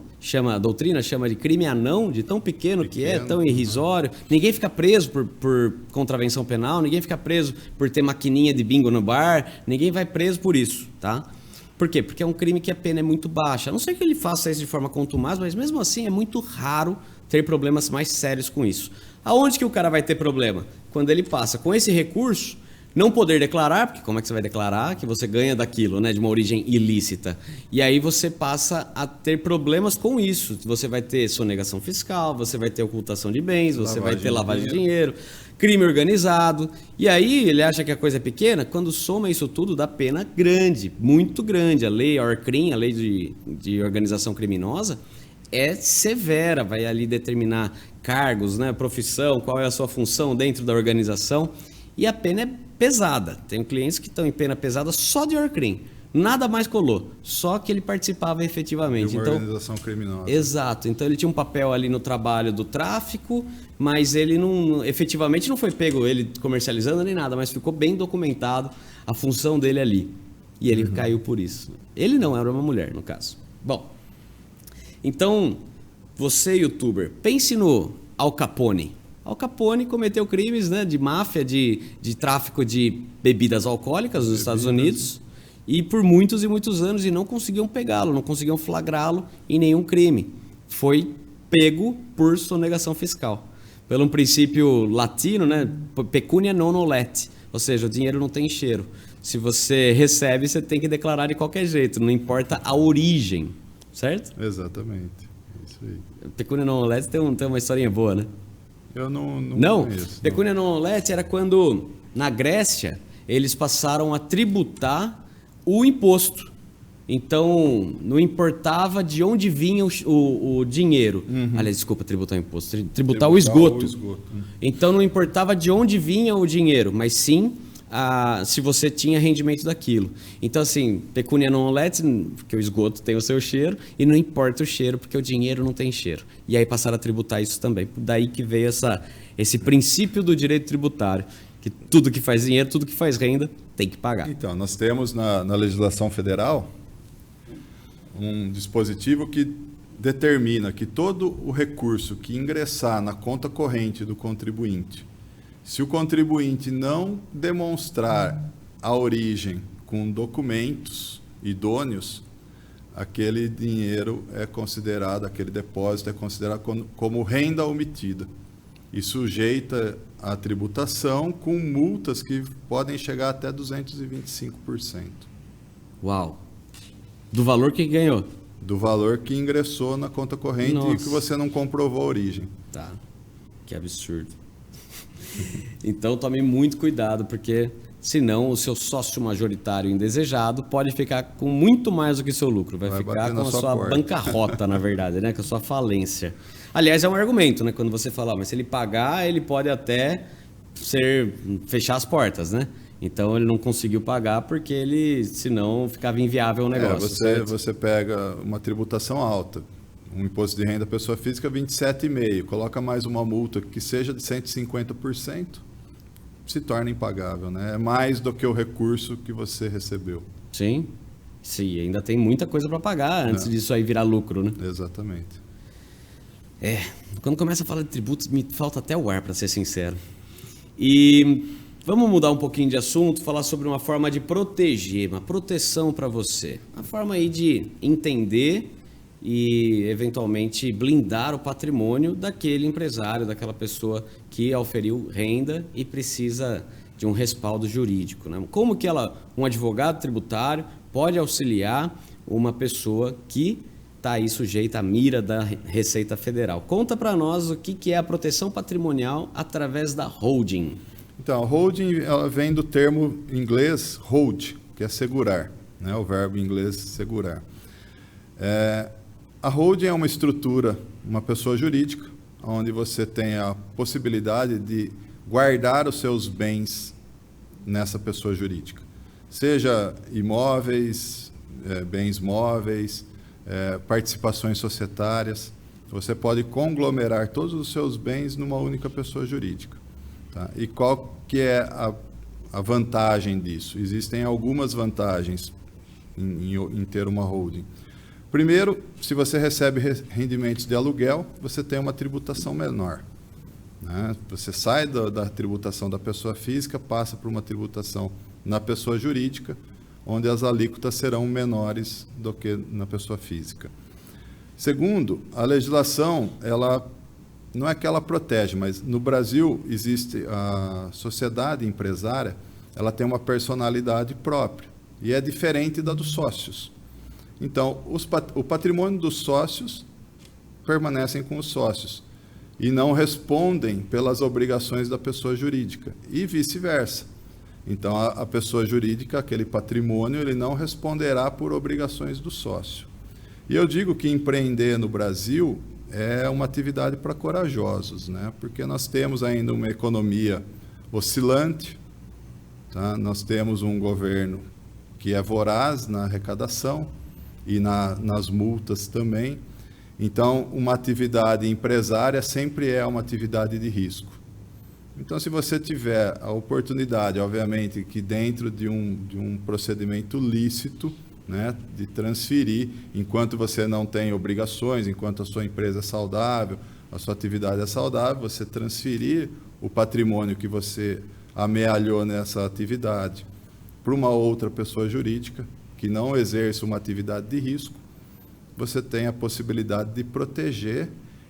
a doutrina chama de crime anão, de tão pequeno que é, tão irrisório. Ninguém fica preso por contravenção penal, ninguém fica preso por ter maquininha de bingo no bar, ninguém vai preso por isso, tá? Por quê? Porque é um crime que a pena é muito baixa. A não ser que ele faça isso de forma contumaz, mas mesmo assim é muito raro ter problemas mais sérios com isso. Aonde que o cara vai ter problema? Quando ele passa com esse recurso, não poder declarar, porque como é que você vai declarar que você ganha daquilo, né, de uma origem ilícita? E aí você passa a ter problemas com isso. Você vai ter sonegação fiscal, você vai ter ocultação de bens, você vai ter lavagem de dinheiro, crime organizado. E aí ele acha que a coisa é pequena, quando soma isso tudo dá pena grande, muito grande. A lei ORCRIM, a lei de organização criminosa, é severa, vai ali determinar cargos, né, profissão, qual é a sua função dentro da organização, e a pena é pesada. Tenho clientes que estão em pena pesada só de ORCRIM. Nada mais colou, só que ele participava efetivamente. De uma organização criminosa. Exato. Então ele tinha um papel ali no trabalho do tráfico, mas ele efetivamente não foi pego ele comercializando nem nada, mas ficou bem documentado a função dele ali. E ele caiu por isso. Ele não, era uma mulher, no caso. Bom, então, você, youtuber, pense no Al Capone. Al Capone cometeu crimes, né, de máfia, de tráfico de bebidas alcoólicas nos Estados Unidos e por muitos e muitos anos e não conseguiam pegá-lo, não conseguiam flagrá-lo em nenhum crime. Foi pego por sonegação fiscal. Pelo um princípio latino, né, pecunia non olet, ou seja, o dinheiro não tem cheiro. Se você recebe, você tem que declarar de qualquer jeito, não importa a origem, certo? Exatamente, isso aí. Pecunia non olet tem uma historinha boa, né? Eu não conheço. Pecunia non olet era quando, na Grécia, eles passaram a tributar o imposto. Então, não importava de onde vinha o dinheiro. Aliás, desculpa, tributar o imposto. Tributar o esgoto. Então, não importava de onde vinha o dinheiro, mas sim se você tinha rendimento daquilo. Então, assim, pecunia non olet, porque o esgoto tem o seu cheiro, e não importa o cheiro, porque o dinheiro não tem cheiro. E aí passaram a tributar isso também. Daí que veio esse princípio do direito tributário, que tudo que faz dinheiro, tudo que faz renda, tem que pagar. Então, nós temos na legislação federal um dispositivo que determina que todo o recurso que ingressar na conta corrente do contribuinte, se o contribuinte não demonstrar a origem com documentos idôneos, aquele dinheiro é considerado, aquele depósito é considerado como renda omitida e sujeita à tributação com multas que podem chegar até 225%. Uau! Do valor que ganhou? Do valor que ingressou na conta corrente. Nossa. E que você não comprovou a origem. Tá, que absurdo. Então tome muito cuidado, porque senão o seu sócio majoritário indesejado pode ficar com muito mais do que seu lucro. Vai ficar com a sua bancarrota, na verdade, né? Com a sua falência. Aliás, é um argumento, né? Quando você fala, mas se ele pagar, ele pode até fechar as portas, né? Então ele não conseguiu pagar porque ele, senão, ficava inviável o negócio. Você pega uma tributação alta, um imposto de renda pessoa física 27,5%, coloca mais uma multa que seja de 150%, se torna impagável, né? É mais do que o recurso que você recebeu. Sim. Sim, ainda tem muita coisa para pagar antes disso aí virar lucro, né? Exatamente. Quando começa a falar de tributos, me falta até o ar, para ser sincero. E vamos mudar um pouquinho de assunto, falar sobre uma forma de proteger, uma proteção para você. Uma forma aí de entender e, eventualmente, blindar o patrimônio daquele empresário, daquela pessoa que auferiu renda e precisa de um respaldo jurídico, né? Como que um advogado tributário pode auxiliar uma pessoa que está aí sujeita à mira da Receita Federal? Conta para nós o que é a proteção patrimonial através da holding. Então, a holding ela vem do termo em inglês hold, que é segurar, né? O verbo em inglês segurar. A holding é uma estrutura, uma pessoa jurídica, onde você tem a possibilidade de guardar os seus bens nessa pessoa jurídica. Seja imóveis, bens móveis, participações societárias. Você pode conglomerar todos os seus bens numa única pessoa jurídica. Tá? E qual que é a vantagem disso? Existem algumas vantagens em ter uma holding. Primeiro, se você recebe rendimentos de aluguel, você tem uma tributação menor. Né? Você sai da tributação da pessoa física, passa para uma tributação na pessoa jurídica, onde as alíquotas serão menores do que na pessoa física. Segundo, a legislação, ela não é que ela protege, mas no Brasil existe a sociedade empresária, ela tem uma personalidade própria e é diferente da dos sócios. Então, o patrimônio dos sócios permanecem com os sócios e não respondem pelas obrigações da pessoa jurídica e vice-versa. Então, a pessoa jurídica, aquele patrimônio, ele não responderá por obrigações do sócio. E eu digo que empreender no Brasil é uma atividade para corajosos, né? Porque nós temos ainda uma economia oscilante, tá? Nós temos um governo que é voraz na arrecadação e nas multas também. Então, uma atividade empresária sempre é uma atividade de risco. Então, se você tiver a oportunidade, obviamente, que dentro de um procedimento lícito, né, de transferir, enquanto você não tem obrigações, enquanto a sua empresa é saudável, a sua atividade é saudável, você transferir o patrimônio que você amealhou nessa atividade para uma outra pessoa jurídica, que não exerce uma atividade de risco, você tem a possibilidade de proteger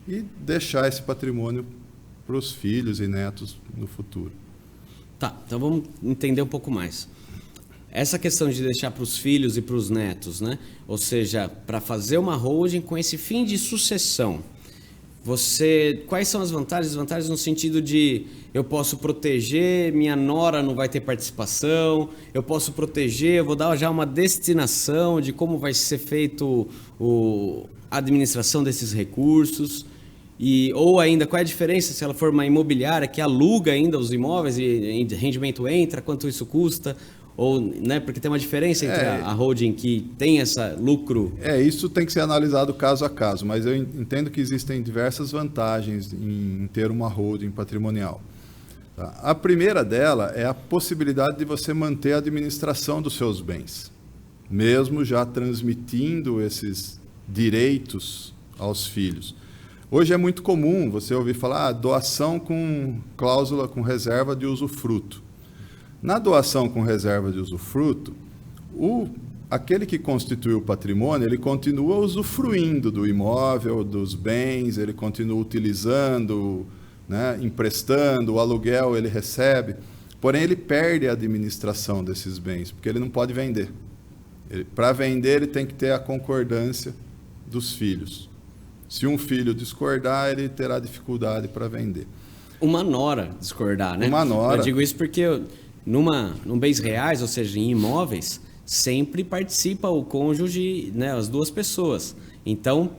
e deixar esse patrimônio para os filhos e netos no futuro. Tá, então vamos entender um pouco mais. Essa questão de deixar para os filhos e para os netos, né? Ou seja, para fazer uma holding com esse fim de sucessão, quais são as vantagens? As vantagens no sentido de eu posso proteger, minha nora não vai ter participação, eu posso proteger, eu vou dar já uma destinação de como vai ser feito a administração desses recursos. Ou ainda, qual é a diferença se ela for uma imobiliária que aluga ainda os imóveis e rendimento entra, quanto isso custa? Ou, né, porque tem uma diferença entre a holding que tem esse lucro. Isso tem que ser analisado caso a caso, mas eu entendo que existem diversas vantagens em ter uma holding patrimonial. Tá? A primeira dela é a possibilidade de você manter a administração dos seus bens, mesmo já transmitindo esses direitos aos filhos. Hoje é muito comum você ouvir falar doação com cláusula com reserva de usufruto. Na doação com reserva de usufruto, aquele que constituiu o patrimônio, ele continua usufruindo do imóvel, dos bens, ele continua utilizando, né, emprestando, o aluguel ele recebe, porém ele perde a administração desses bens, porque ele não pode vender. Para vender, ele tem que ter a concordância dos filhos. Se um filho discordar, ele terá dificuldade para vender. Uma nora discordar, né? Uma nora. Eu digo isso porque num bens reais, ou seja, em imóveis, sempre participa o cônjuge, né, as duas pessoas. Então,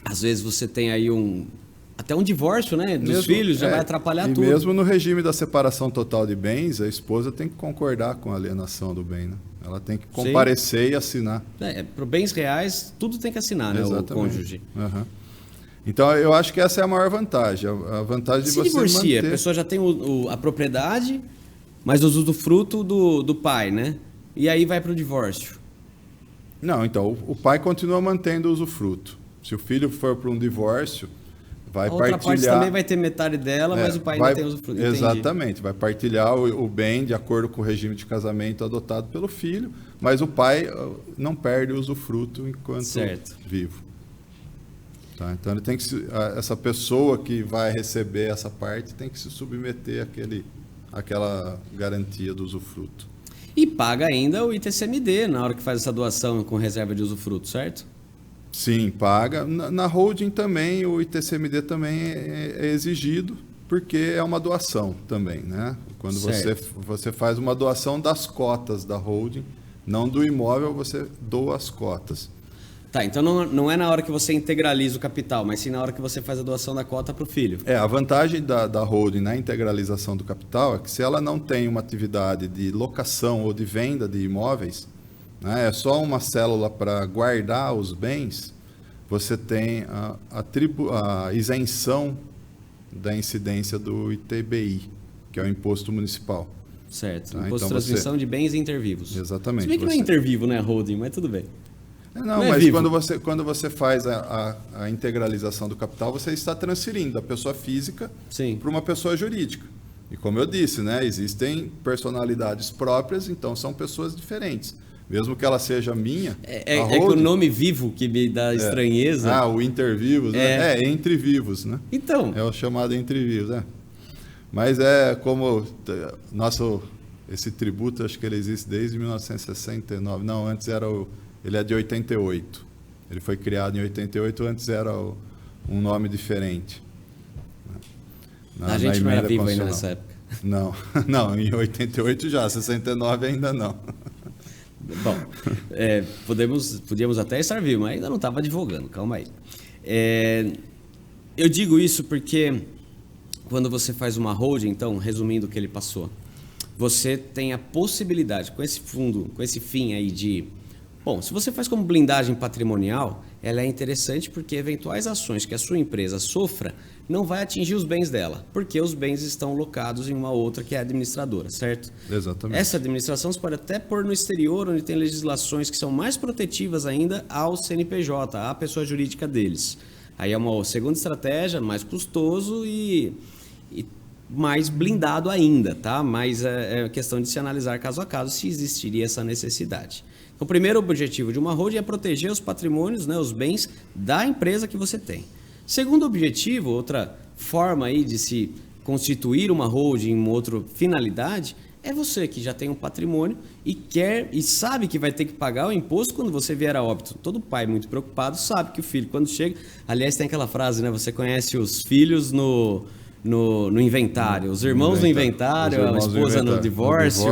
às vezes você tem aí até um divórcio, né, dos filhos, já vai atrapalhar tudo. E mesmo no regime da separação total de bens, a esposa tem que concordar com a alienação do bem, né? Ela tem que comparecer e assinar. Para bens reais, tudo tem que assinar, né, o cônjuge. Uhum. Então, eu acho que essa é a maior vantagem. A vantagem de você divorcia, manter... a pessoa já tem a propriedade, mas o usufruto do pai, né? E aí vai para o divórcio. Não, então, o pai continua mantendo o usufruto. Se o filho for para um divórcio, vai a outra partilhar... parte também vai ter metade dela, mas o pai ainda tem usufruto. Exatamente, vai partilhar o bem de acordo com o regime de casamento adotado pelo filho, mas o pai não perde o usufruto enquanto vivo. Tá? Então, ele tem que essa pessoa que vai receber essa parte tem que se submeter àquela garantia do usufruto. E paga ainda o ITCMD na hora que faz essa doação com reserva de usufruto, certo? Sim, paga. Na holding também, o ITCMD também é exigido, porque é uma doação também, né? Quando você faz uma doação das cotas da holding, não do imóvel, você doa as cotas. Tá, então não é na hora que você integraliza o capital, mas sim na hora que você faz a doação da cota para o filho. A vantagem da holding na integralização do capital é que se ela não tem uma atividade de locação ou de venda de imóveis, né, é só uma célula para guardar os bens, você tem a isenção da incidência do ITBI, que é o imposto municipal. Certo, Tá? imposto Então de transmissão de bens intervivos. Exatamente. Se bem que não é intervivo, né, holding, mas tudo bem. Não, mas quando você faz a integralização do capital, você está transferindo da pessoa física para uma pessoa jurídica. E como eu disse, né, existem personalidades próprias, então são pessoas diferentes. Mesmo que ela seja minha... É que o nome vivo que me dá estranheza... o intervivos, né? Entre vivos, né? Então... É o chamado entre vivos, né? Mas como... Esse tributo, acho que ele existe desde 1969. Não, antes era ele é de 88. Ele foi criado em 88, antes era um nome diferente. A gente não era vivo ainda nessa época. Não, em 88 já, 69 ainda não. Bom, podíamos até estar vivos, mas ainda não estava divulgando, calma aí. Eu digo isso porque quando você faz uma holding, então, resumindo o que ele passou, você tem a possibilidade, com esse fundo, com esse fim aí de... Bom, se você faz como blindagem patrimonial, ela é interessante porque eventuais ações que a sua empresa sofra não vai atingir os bens dela, porque os bens estão locados em uma outra que é a administradora, certo? Exatamente. Essa administração você pode até pôr no exterior, onde tem legislações que são mais protetivas ainda ao CNPJ, à pessoa jurídica deles. Aí é uma segunda estratégia, mais custoso e mais blindado ainda, tá? Mas é questão de se analisar caso a caso se existiria essa necessidade. Então, o primeiro objetivo de uma holding é proteger os patrimônios, né, os bens da empresa que você tem. Segundo objetivo, outra forma aí de se constituir uma holding em outra finalidade, é você que já tem um patrimônio e sabe que vai ter que pagar o imposto quando você vier a óbito. Todo pai muito preocupado sabe que o filho, quando chega... Aliás, tem aquela frase, né? Você conhece os filhos no inventário, os irmãos no inventário, a esposa no divórcio,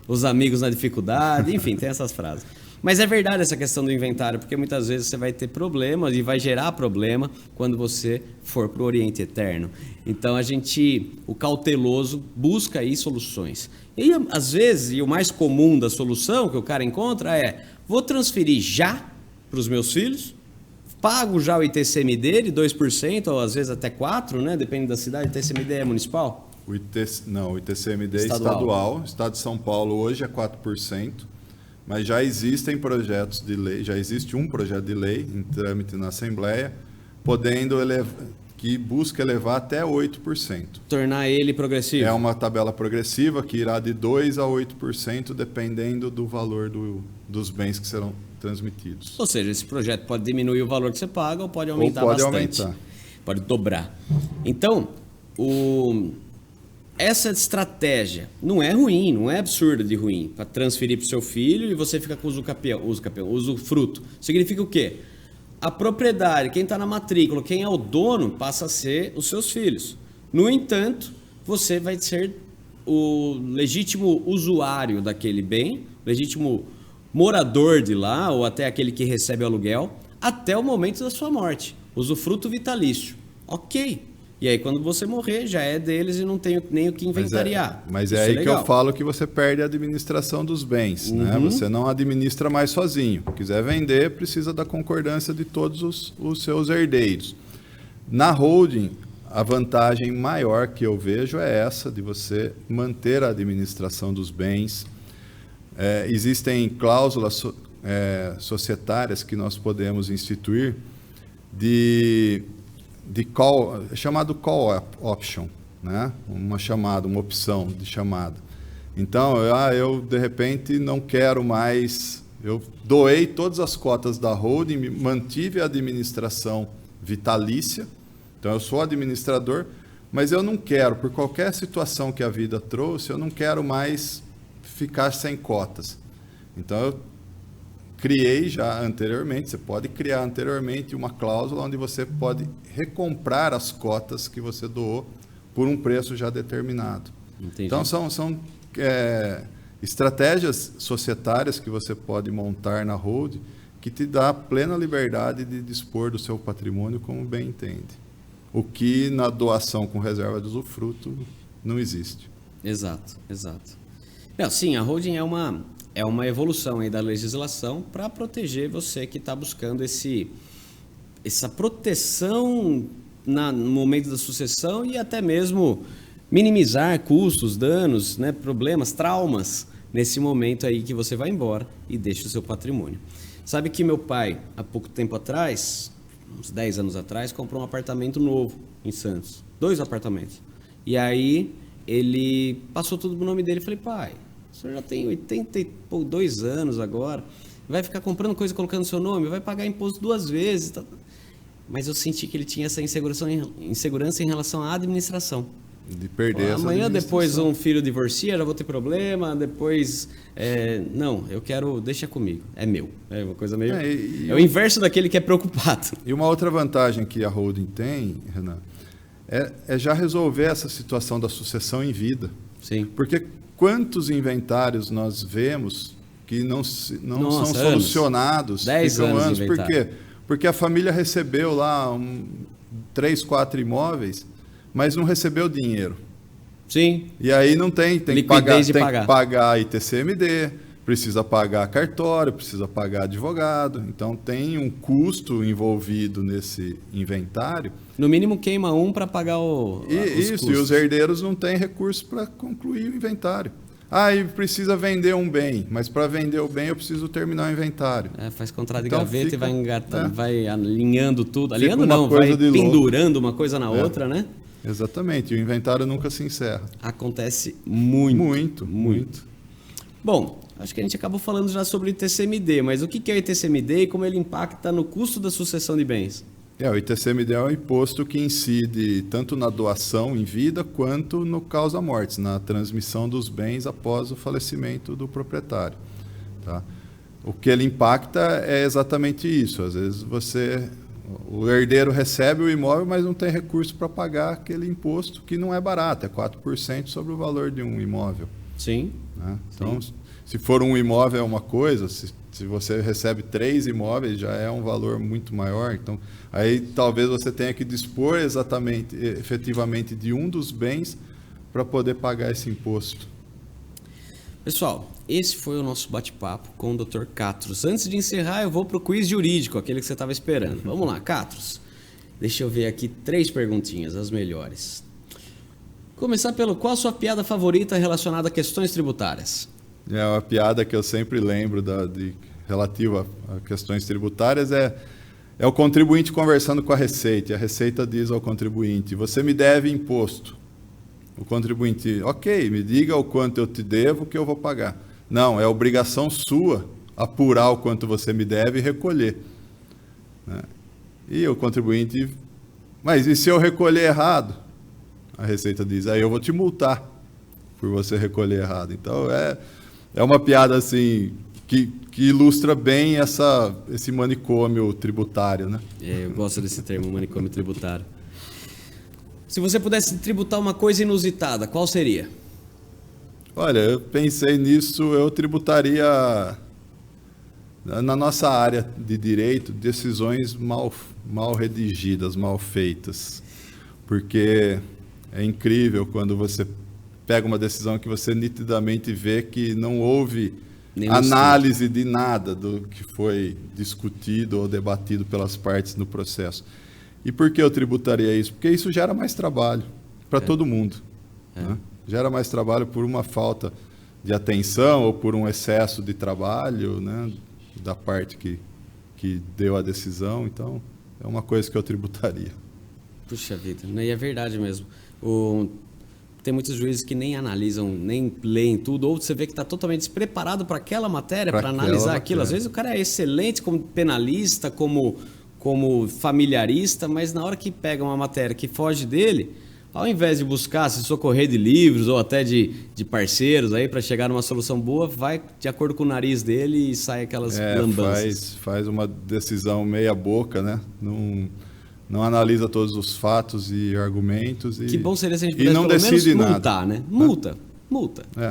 os amigos na dificuldade, enfim, tem essas frases. Mas é verdade essa questão do inventário, porque muitas vezes você vai ter problemas e vai gerar problema quando você for para o Oriente Eterno. Então o cauteloso busca aí soluções. E às vezes, e o mais comum da solução que o cara encontra vou transferir já para os meus filhos, pago já o ITCMD de 2%, ou às vezes até 4%, né? Depende da cidade. O ITCMD é municipal? O ITCMD é estadual. O Estado de São Paulo hoje é 4%, mas já existem projetos de lei, já existe um projeto de lei em trâmite na Assembleia, que busca elevar até 8%. Tornar ele progressivo? É uma tabela progressiva que irá de 2% a 8%, dependendo do valor dos bens que serão transmitidos. Ou seja, esse projeto pode diminuir o valor que você paga ou pode aumentar bastante. Pode dobrar. Então, essa estratégia não é ruim, não é absurda de ruim, para transferir para o seu filho e você fica com usufruto. Significa o quê? A propriedade, quem está na matrícula, quem é o dono, passa a ser os seus filhos. No entanto, você vai ser o legítimo usuário daquele bem, legítimo morador de lá, ou até aquele que recebe o aluguel, até o momento da sua morte. Usufruto vitalício. Ok. E aí, quando você morrer, já é deles e não tem nem o que inventariar. Mas é aí que eu falo que você perde a administração dos bens. Né? Você não administra mais sozinho. Se quiser vender, precisa da concordância de todos os seus herdeiros. Na holding, a vantagem maior que eu vejo é essa, de você manter a administração dos bens. Existem cláusulas societárias que nós podemos instituir chamado call option, né? Uma opção de chamada. Então, eu de repente não quero mais, eu doei todas as cotas da holding, mantive a administração vitalícia, então eu sou administrador, mas eu não quero, por qualquer situação que a vida trouxe, eu não quero mais ficar sem cotas. Então eu criei já anteriormente, você pode criar anteriormente uma cláusula onde você pode recomprar as cotas que você doou por um preço já determinado. Entendi. Então são estratégias societárias que você pode montar na holding que te dá plena liberdade de dispor do seu patrimônio como bem entende. O que na doação com reserva de usufruto não existe. Exato. Não, sim, a holding é uma evolução aí da legislação para proteger você que está buscando essa proteção no momento da sucessão e até mesmo minimizar custos, danos, né, problemas, traumas nesse momento aí que você vai embora e deixa o seu patrimônio. Sabe que meu pai, há pouco tempo atrás, uns 10 anos atrás, comprou um apartamento novo em Santos. 2 apartamentos. E aí ele passou tudo no nome dele. Eu falei, pai, o senhor já tem 82 anos agora, vai ficar comprando coisa colocando seu nome, vai pagar imposto 2 vezes. Tá? Mas eu senti que ele tinha essa insegurança em relação à administração. De perder essa amanhã depois um filho divorcia, já vou ter problema, depois... não, eu quero... Deixa comigo, é meu. É uma coisa meio... É o inverso daquele que é preocupado. E uma outra vantagem que a holding tem, Renan, é já resolver essa situação da sucessão em vida. Sim. Porque quantos inventários nós vemos que não são solucionados? 10 anos. Por quê? Porque a família recebeu lá 3, 4 imóveis, mas não recebeu dinheiro. Sim. E aí não tem que pagar ITCMD, precisa pagar cartório, precisa pagar advogado. Então tem um custo envolvido nesse inventário. No mínimo queima um para pagar os custos. E os herdeiros não têm recurso para concluir o inventário. E precisa vender um bem, mas para vender o bem eu preciso terminar o inventário. Faz contrato de gaveta e vai engatando, vai alinhando tudo. Alinhando não, vai de pendurando uma coisa na outra, né? Exatamente, e o inventário nunca se encerra. Acontece muito. Muito. Bom, acho que a gente acabou falando já sobre o ITCMD, mas o que é o ITCMD e como ele impacta no custo da sucessão de bens? O ITCMD é um imposto que incide tanto na doação em vida quanto no causa-mortes, na transmissão dos bens após o falecimento do proprietário. Tá? O que ele impacta é exatamente isso. Às vezes o herdeiro recebe o imóvel, mas não tem recurso para pagar aquele imposto que não é barato, é 4% sobre o valor de um imóvel. Sim. Né? Então, se for um imóvel é uma coisa, se você recebe 3 imóveis já é um valor muito maior. Então, aí talvez você tenha que dispor efetivamente de um dos bens para poder pagar esse imposto. Pessoal, esse foi o nosso bate-papo com o Dr. Catros. Antes de encerrar, eu vou para o quiz jurídico, aquele que você estava esperando. Vamos lá, Catros. Deixa eu ver aqui 3 perguntinhas, as melhores. Começar pelo qual a sua piada favorita relacionada a questões tributárias? É uma piada que eu sempre lembro relativa a questões tributárias, é o contribuinte conversando com a Receita. E a Receita diz ao contribuinte, você me deve imposto. O contribuinte, ok, me diga o quanto eu te devo que eu vou pagar. Não, é obrigação sua apurar o quanto você me deve e recolher. Né? E o contribuinte, mas e se eu recolher errado? A Receita diz, aí eu vou te multar por você recolher errado. Então é uma piada assim que ilustra bem esse manicômio tributário, né? Eu gosto desse termo, manicômio tributário. Se você pudesse tributar uma coisa inusitada, qual seria? Olha, eu pensei nisso, eu tributaria na nossa área de direito decisões mal redigidas, mal feitas. Porque é incrível quando você pega uma decisão que você nitidamente vê que não houve análise de nada do que foi discutido ou debatido pelas partes no processo. E por que eu tributaria isso? Porque isso gera mais trabalho para todo mundo. Né? Gera mais trabalho por uma falta de atenção ou por um excesso de trabalho, né, da parte que deu a decisão. Então, é uma coisa que eu tributaria. Puxa vida, né? E é verdade mesmo. Tem muitos juízes que nem analisam, nem leem tudo, ou você vê que está totalmente despreparado para aquela matéria, para analisar aquilo. Às vezes o cara é excelente como penalista, como familiarista, mas na hora que pega uma matéria que foge dele, ao invés de buscar se socorrer de livros ou até de parceiros aí para chegar numa solução boa, vai de acordo com o nariz dele e sai aquelas lambanças. Faz uma decisão meia boca, né? Não analisa todos os fatos e argumentos. Que bom seria se a gente pudesse não pelo decide menos nada. multar, né? Multa.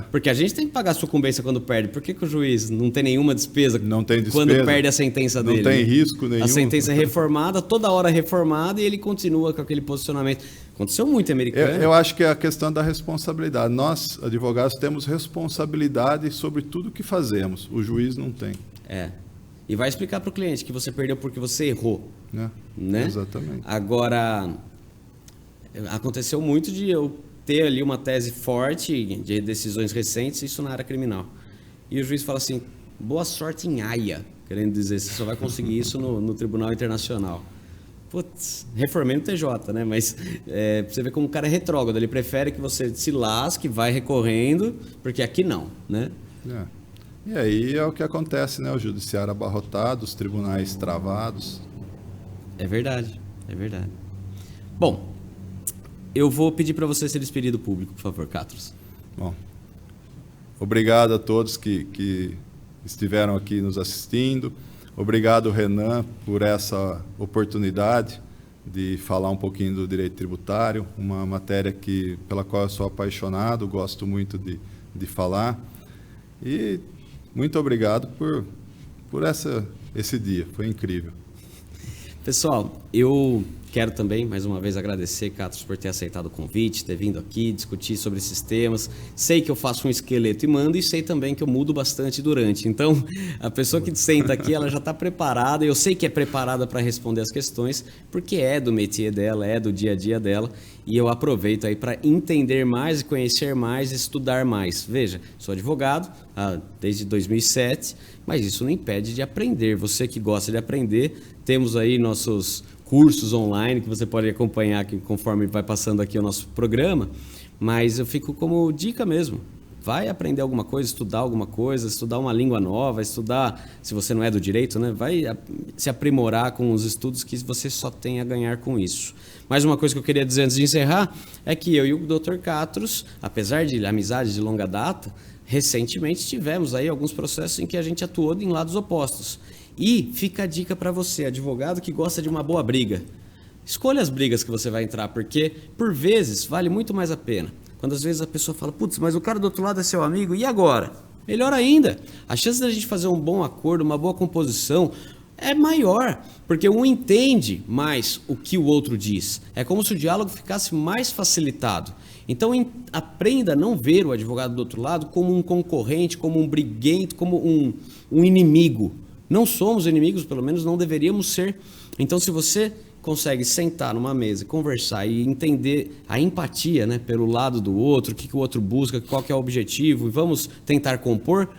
Porque a gente tem que pagar a sucumbência quando perde. Por que o juiz não tem nenhuma despesa, não tem despesa quando perde a sentença dele? Não tem risco nenhum. A sentença é reformada, toda hora reformada, e ele continua com aquele posicionamento. Aconteceu muito em Americana. Eu acho que é a questão da responsabilidade. Nós, advogados, temos responsabilidade sobre tudo que fazemos. O juiz não tem. E vai explicar para o cliente que você perdeu porque você errou. Né? Exatamente. Agora, aconteceu muito de eu ter ali uma tese forte de decisões recentes, isso na área criminal. E o juiz fala assim, boa sorte em Haia, querendo dizer, você só vai conseguir isso no Tribunal Internacional. Putz, reformei no TJ, né? Mas você vê como o cara é retrógrado, ele prefere que você se lasque, vai recorrendo, porque aqui não, né? E aí é o que acontece, né? O judiciário abarrotado, os tribunais travados. É verdade. Bom, eu vou pedir para você se despedir do público, por favor, Catros. Bom, obrigado a todos que estiveram aqui nos assistindo. Obrigado, Renan, por essa oportunidade de falar um pouquinho do direito tributário, uma matéria pela qual eu sou apaixonado, gosto muito de falar. E muito obrigado por esse dia, foi incrível. Pessoal, eu quero também, mais uma vez, agradecer, Catros, por ter aceitado o convite, ter vindo aqui discutir sobre esses temas. Sei que eu faço um esqueleto e mando, e sei também que eu mudo bastante durante. Então, a pessoa que senta aqui, ela já está preparada, eu sei que é preparada para responder as questões, porque é do métier dela, é do dia a dia dela, e eu aproveito aí para entender mais, conhecer mais, estudar mais. Veja, sou advogado desde 2007, mas isso não impede de aprender. Você que gosta de aprender, temos aí nossos cursos online que você pode acompanhar aqui, conforme vai passando aqui o nosso programa, mas eu fico como dica mesmo. Vai aprender alguma coisa, estudar uma língua nova, estudar, se você não é do direito, né? Vai se aprimorar com os estudos que você só tem a ganhar com isso. Mais uma coisa que eu queria dizer antes de encerrar é que eu e o Dr. Catros, apesar de amizade de longa data, recentemente tivemos aí alguns processos em que a gente atuou em lados opostos. E fica a dica para você, advogado que gosta de uma boa briga. Escolha as brigas que você vai entrar, porque, por vezes, vale muito mais a pena. Quando às vezes a pessoa fala, putz, mas o cara do outro lado é seu amigo, e agora? Melhor ainda, a chance da gente fazer um bom acordo, uma boa composição, é maior, porque um entende mais o que o outro diz. É como se o diálogo ficasse mais facilitado. Então, aprenda a não ver o advogado do outro lado como um concorrente, como um briguento, como um inimigo. Não somos inimigos, pelo menos não deveríamos ser. Então, se você consegue sentar numa mesa, conversar e entender a empatia, né, pelo lado do outro, o que o outro busca, qual que é o objetivo, e vamos tentar compor,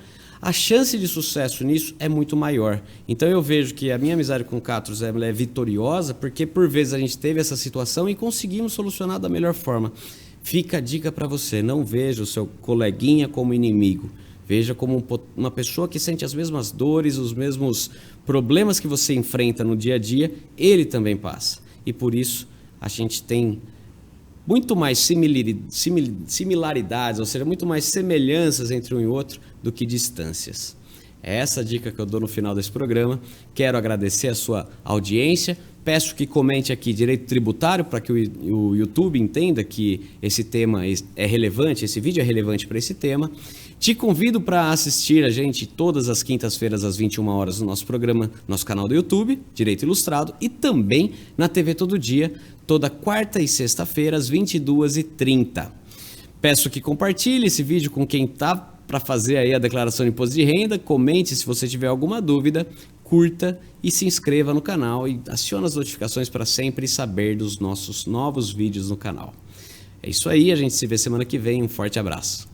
a chance de sucesso nisso é muito maior. Então, eu vejo que a minha amizade com o Catros é vitoriosa, porque por vezes a gente teve essa situação e conseguimos solucionar da melhor forma. Fica a dica para você, não veja o seu coleguinha como inimigo. Veja como uma pessoa que sente as mesmas dores, os mesmos problemas que você enfrenta no dia a dia, ele também passa. E por isso a gente tem muito mais similaridades, ou seja, muito mais semelhanças entre um e outro do que distâncias. É essa a dica que eu dou no final desse programa. Quero agradecer a sua audiência. Peço que comente aqui direito tributário para que o YouTube entenda que esse tema é relevante, esse vídeo é relevante para esse tema. Te convido para assistir a gente todas as quintas-feiras às 21 horas no nosso programa, nosso canal do YouTube, Direito Ilustrado, e também na TV Todo Dia, toda quarta e sexta-feira às 22h30. Peço que compartilhe esse vídeo com quem está para fazer aí a declaração de imposto de renda, comente se você tiver alguma dúvida, curta e se inscreva no canal e acione as notificações para sempre saber dos nossos novos vídeos no canal. É isso aí, a gente se vê semana que vem. Um forte abraço.